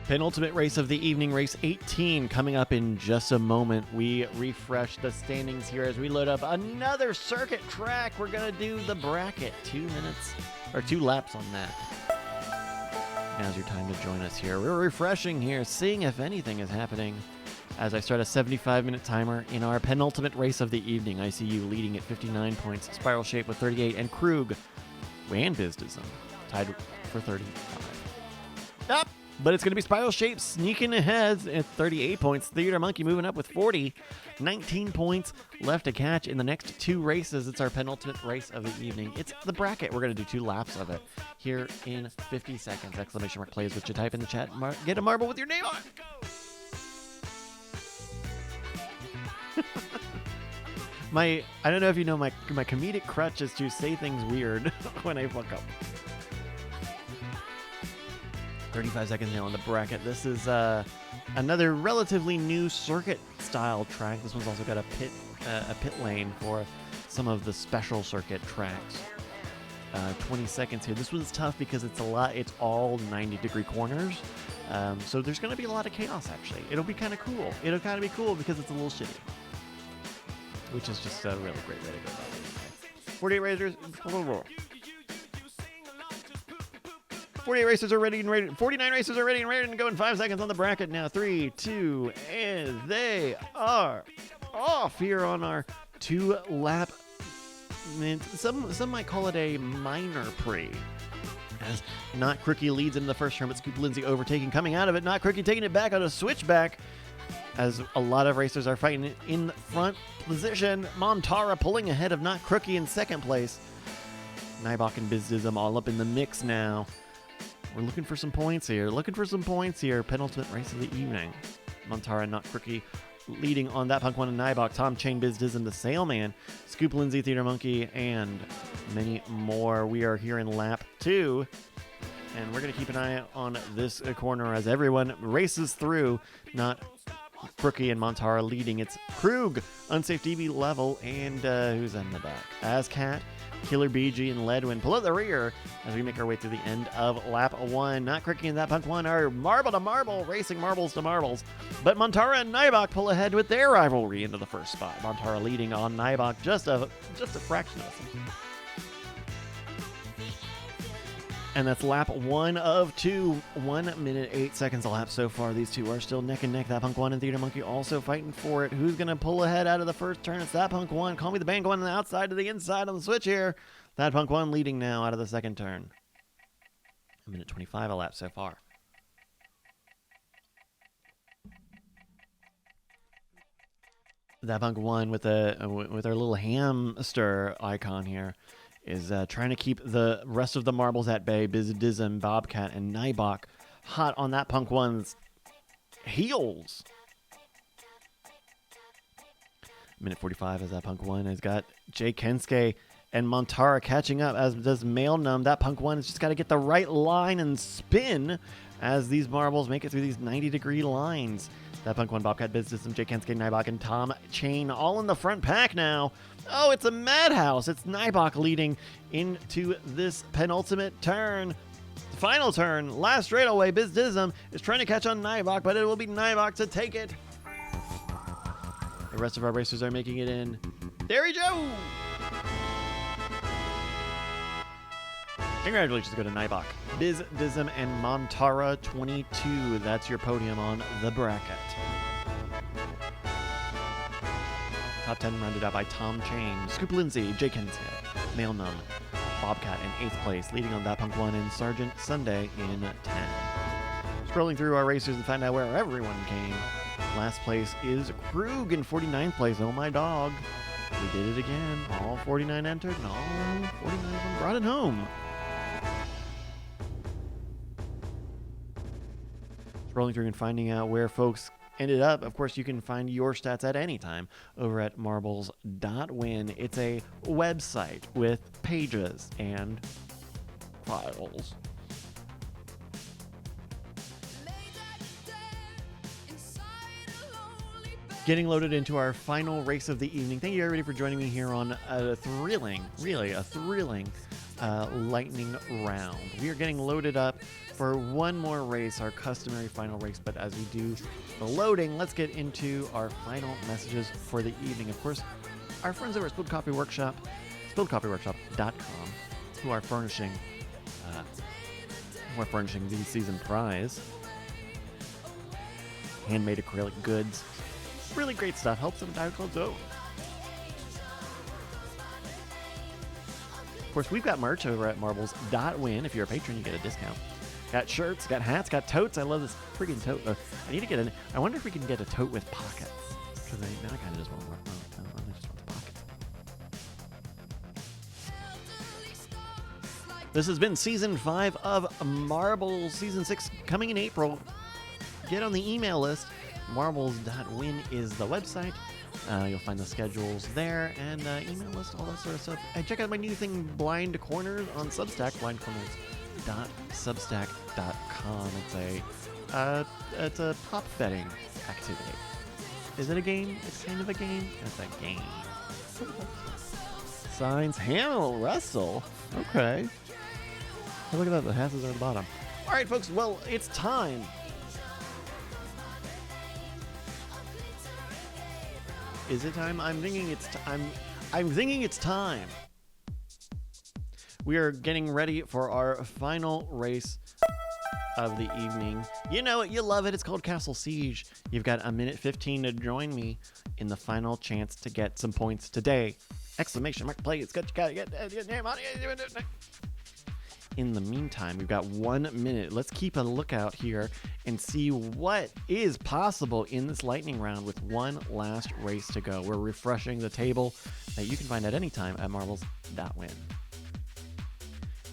Penultimate race of the evening, race 18, coming up in just a moment. We refresh the standings here as we load up another circuit track. We're going to do the bracket. 2 minutes, or 2 laps on that. Now's your time to join us here. We're refreshing here, seeing if anything is happening as I start a 75-minute timer in our penultimate race of the evening. ICU leading at 59 points, Spiral Shape with 38, and Krug and Bizdism tied for 35. Up! But it's going to be Spiral Shape sneaking ahead at 38 points. Theater Monkey moving up with 40. 19 points left to catch in the next 2 races. It's our penultimate race of the evening. It's the bracket. We're going to do 2 laps of it here in 50 seconds. Exclamation mark plays what you type in the chat. Get a marble with your name on it. I don't know if you know, my comedic crutch is to say things weird when I fuck up. 35 seconds now on the bracket. This is another relatively new circuit-style track. This one's also got a pit lane for some of the special circuit tracks. 20 seconds here. This one's tough because it's all 90-degree corners. So there's going to be a lot of chaos, actually. It'll be kind of cool. It'll kind of be cool because it's a little shitty, which is just a really great way to go about it. 48 racers. 48 racers are ready and ready. 49 racers are ready and ready to go in 5 seconds on the bracket now. 3, 2, and they are off here on our 2-lap. Some might call it a minor pre. As Not Crookie leads into the first turn, but Scoop Lindsay overtaking, coming out of it. Not Crookie taking it back on a switchback. As a lot of racers are fighting in front position. Montara pulling ahead of Not Crookie in second place. Nybach and Bizdism all up in the mix now. We're looking for some points here. Penultimate race of the evening. Montara, Not Crookie leading on that Punk 1 and Nybach. Tom Chain, Bizdism, the Sailman, Scoop Lindsay, Theater Monkey, and many more. We are here in lap 2. And we're going to keep an eye on this corner as everyone races through. Not Crookie and Montara leading. It's Krug, Unsafe DB level, and who's in the back? Azcat, Killer BG, and Ledwin pull at the rear as we make our way through the end of lap 1. Not Crookie and that Punk 1 are marble to marble, racing marbles to marbles. But Montara and Nybach pull ahead with their rivalry into the first spot. Montara leading on Nybach just a fraction of a second. And that's lap 1 of 2. 1 minute, 8 seconds a lap so far. These two are still neck and neck. That Punk 1 and Theater Monkey also fighting for it. Who's going to pull ahead out of the first turn? It's that Punk 1. Call me the band going on the outside to the inside on the switch here. That Punk 1 leading now out of the second turn. 1 minute 25 a lap so far. That Punk 1 with our little hamster icon here is trying to keep the rest of the marbles at bay. Bizdism, Bobcat, and Nybach hot on that Punk 1's heels. Minute 45 as that Punk 1 has got Jay Kensuke and Montara catching up, as does Male Numb. That Punk 1 has just got to get the right line and spin as these marbles make it through these 90-degree lines. That Punk 1, Bobcat, Bizdism, Jay Kensuke, Nybach, and Tom Chain all in the front pack now. Oh, it's a madhouse. It's Nybach leading into this penultimate turn. The final turn, last straightaway. Bizdism is trying to catch on Nybach, but it will be Nybach to take it. The rest of our racers are making it in. There we go. Congratulations go to Nybach, Bizdism, and Montara 22. That's your podium on the bracket. Top 10 rounded out by Tom Chain, Scoop Lindsay, Jay Kensuke, Male Numb, Bobcat in 8th place, leading on that Punk 1 and Sergeant Sunday in 10. Scrolling through our racers to find out where everyone came. Last place is Krug in 49th place. Oh my dog. We did it again. All 49 entered and all 49 of them brought it home. Scrolling through and finding out where folks ended up. Of course, you can find your stats at any time over at marbles.win. It's a website with pages and files. Getting loaded into our final race of the evening. Thank you everybody for joining me here on a thrilling, lightning round. We are getting loaded up for one more race, our customary final race. But as we do the loading, let's get into our final messages for the evening. Of course, our friends over at Spilled Coffee Workshop, spilledcoffeeworkshop.com, who are furnishing the season prize. Handmade acrylic goods. Really great stuff. Helps them dive club's own. Of course, we've got merch over at marbles.win. If you're a patron, you get a discount. Got shirts, got hats, got totes. I love this freaking tote. I need to get I wonder if we can get a tote with pockets. Because I kind of just want more. I just want the pockets. This has been Season 5 of Marbles. Season 6 coming in April. Get on the email list. Marbles.win is the website. You'll find the schedules there and email list, all that sort of stuff. And check out my new thing, Blind Corners, on Substack, blindcorners.substack.com. It's a prop betting activity. Is it a game? It's kind of a game. It's a game. Signs, Hamill, Russell. Okay. Oh, look at that. The hasses are at the bottom. All right, folks. Well, it's time. Is it time? I'm thinking it's I'm thinking it's time. We are getting ready for our final race of the evening. You know it, you love it. It's called Castle Siege. You've got a minute 15 to join me in the final chance to get some points today. Exclamation mark, play. It's got you gotta get your name on it. In the meantime, we've got 1 minute. Let's keep a lookout here and see what is possible in this lightning round with one last race to go. We're refreshing the table that you can find at any time at marbles.win.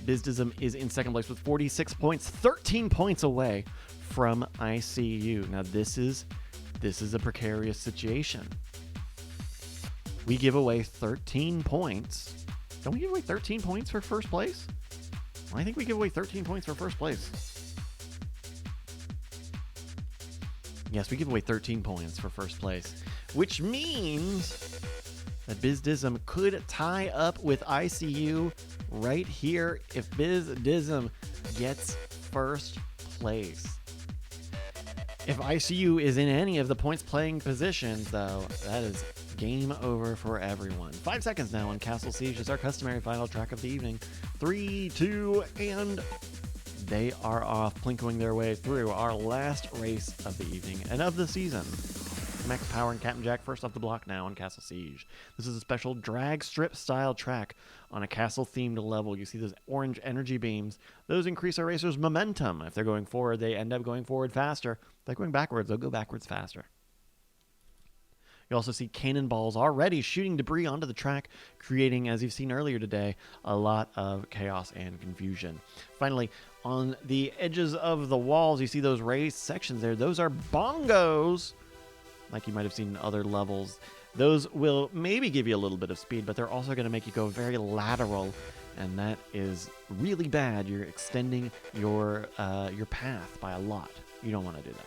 Bizdism is in second place with 46 points, 13 points away from ICU. Now this is a precarious situation. We give away 13 points. Don't we give away 13 points for first place? I think we give away 13 points for first place. Yes, we give away 13 points for first place, which means that Bizdism could tie up with ICU right here if Bizdism gets first place. If ICU is in any of the points playing positions, though, that is game over for everyone. 5 seconds now on Castle Siege is our customary final track of the evening. 3, 2, and they are off, plinking their way through our last race of the evening and of the season. Max Power and Captain Jack first off the block now on Castle Siege. This is a special drag strip style track on a castle themed level. You see those orange energy beams. Those increase our racers' momentum. If they're going forward, they end up going forward faster. If they're going backwards, they'll go backwards faster. You also see cannonballs already shooting debris onto the track, creating, as you've seen earlier today, a lot of chaos and confusion. Finally, on the edges of the walls, you see those raised sections there. Those are bongos, like you might have seen in other levels. Those will maybe give you a little bit of speed, but they're also going to make you go very lateral, and that is really bad. You're extending your path by a lot. You don't want to do that.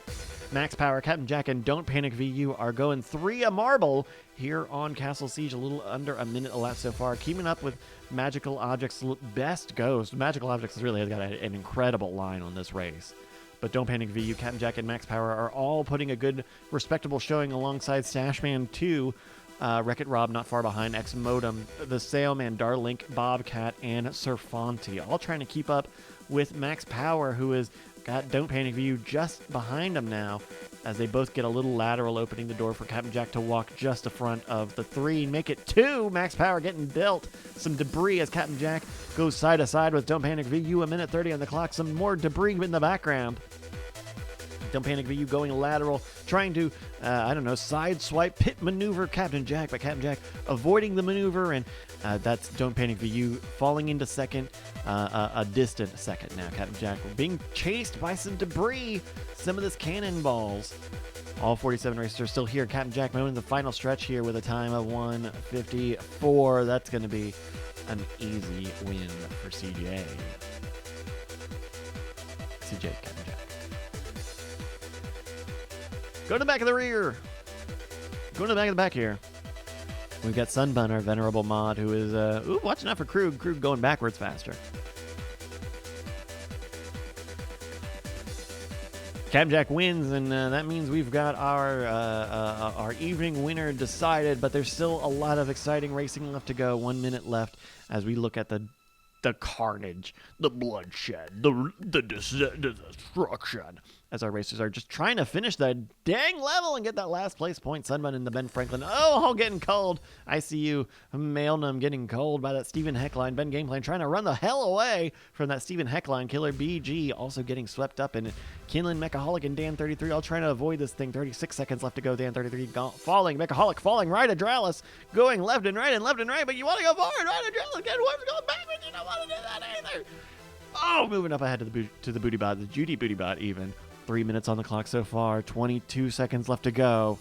Max Power, Captain Jack, and Don't Panic VU are going 3 a marble here on Castle Siege. A little under a minute elapsed so far. Keeping up with Magical Objects' best ghost. Magical Objects really has got an incredible line on this race. But Don't Panic VU, Captain Jack, and Max Power are all putting a good, respectable showing alongside Stashman 2, Wreck-It Rob not far behind, X-Modem, the Sailman, Darlink, Bobcat, and Serfanti. All trying to keep up with Max Power, who is got Don't Panic VU just behind him now, as they both get a little lateral, opening the door for Captain Jack to walk just in front of the 3. Make it 2. Max Power getting built. Some debris as Captain Jack goes side to side with Don't Panic VU. A minute 30 on the clock. Some more debris in the background. Don't Panic VU going lateral, trying to, side swipe, pit maneuver Captain Jack, but Captain Jack avoiding the maneuver, and that's Don't Panic VU falling into second, a distant second now. Captain Jack being chased by some debris, some of this cannonballs. All 47 racers are still here. Captain Jack moving the final stretch here with a time of 1:54. That's going to be an easy win for CJ. Captain Jack. Go to the back of the rear. Go to the back of the back here. We've got Sunbun, our venerable mod, who is watching out for Krug. Krug going backwards faster. Captain Jack wins, and that means we've got our evening winner decided. But there's still a lot of exciting racing left to go. 1 minute left as we look at the carnage, the bloodshed, the destruction as our racers are just trying to finish the dang level and get that last place point. Sunbun and the Ben Franklin. Oh, getting cold. I see you. Mailnum getting cold by that Steven Heckline. Ben Gameplan trying to run the hell away from that Steven Heckline. Killer BG also getting swept up. And Kinlan, Mechaholic, and Dan33 all trying to avoid this thing. 36 seconds left to go. Dan33 falling. Mechaholic falling. Right Adralis going left and right. But you want to go forward. Right Adralis getting worse. Going back, but you don't want to do that either. Oh, moving up ahead to the booty bot. The Judy booty bot even. 3 minutes on the clock so far. 22 seconds left to go.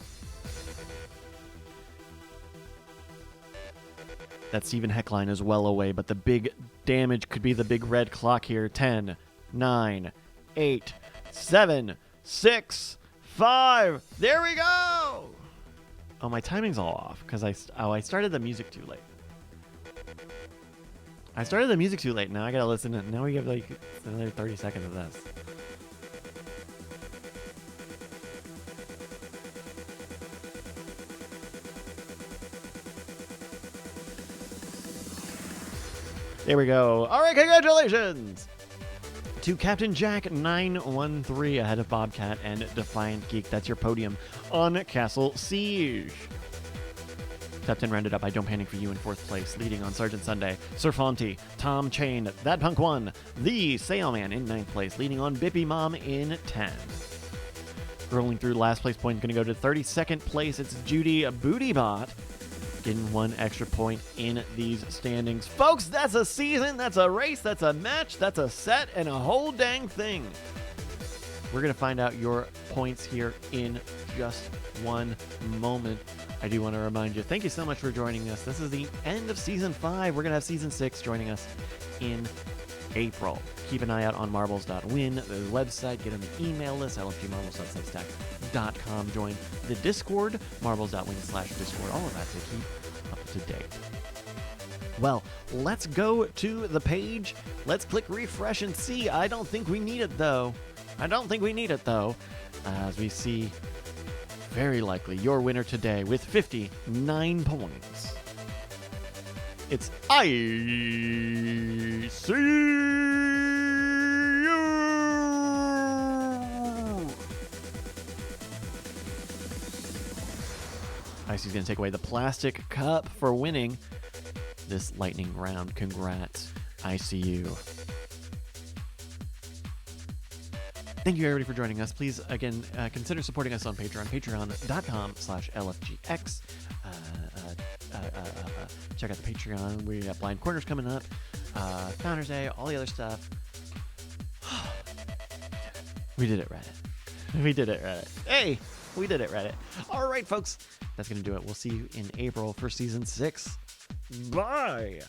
That Steven Heckline is well away, but the big damage could be the big red clock here. 10, 9, 8, 7, 6, 5. There we go. Oh, my timing's all off because I started the music too late. Now I gotta listen. Now we have like another 30 seconds of this. There we go. All right, congratulations to Captain Jack 913 ahead of Bobcat and Defiant Geek. That's your podium on Castle Siege. Top 10 rounded up by Don't Panic for You in 4th place, leading on Sergeant Sunday. Sir Fonty, Tom Chain, That Punk 1, The Sailman in 9th place, leading on Bippy Mom in 10. Rolling through last place point, going to go to 32nd place. It's Judy Bootybot, getting 1 extra point in these standings. Folks, that's a season, that's a race, that's a match, that's a set, and a whole dang thing. We're going to find out your points here in just one moment. I do want to remind you, thank you so much for joining us. This is the end of Season 5. We're going to have Season 6 joining us in April. Keep an eye out on marbles.win, the website. Get on the email list, lfgmarbles.substack.com. Join the Discord, marbles.win/Discord. All of that to keep up to date. Well, let's go to the page. Let's click refresh and see. I don't think we need it, though. As we see, very likely your winner today with 59 points. It's I See You. Icy's going to take away the plastic cup for winning this lightning round. Congrats, ICU. Thank you, everybody, for joining us. Please, again, consider supporting us on Patreon, patreon.com/LFGX. Check out the Patreon. We got Blind Corners coming up, Founders Day, all the other stuff. We did it, Reddit. Hey, we did it, Reddit. All right, folks, that's going to do it. We'll see you in April for Season 6. Bye!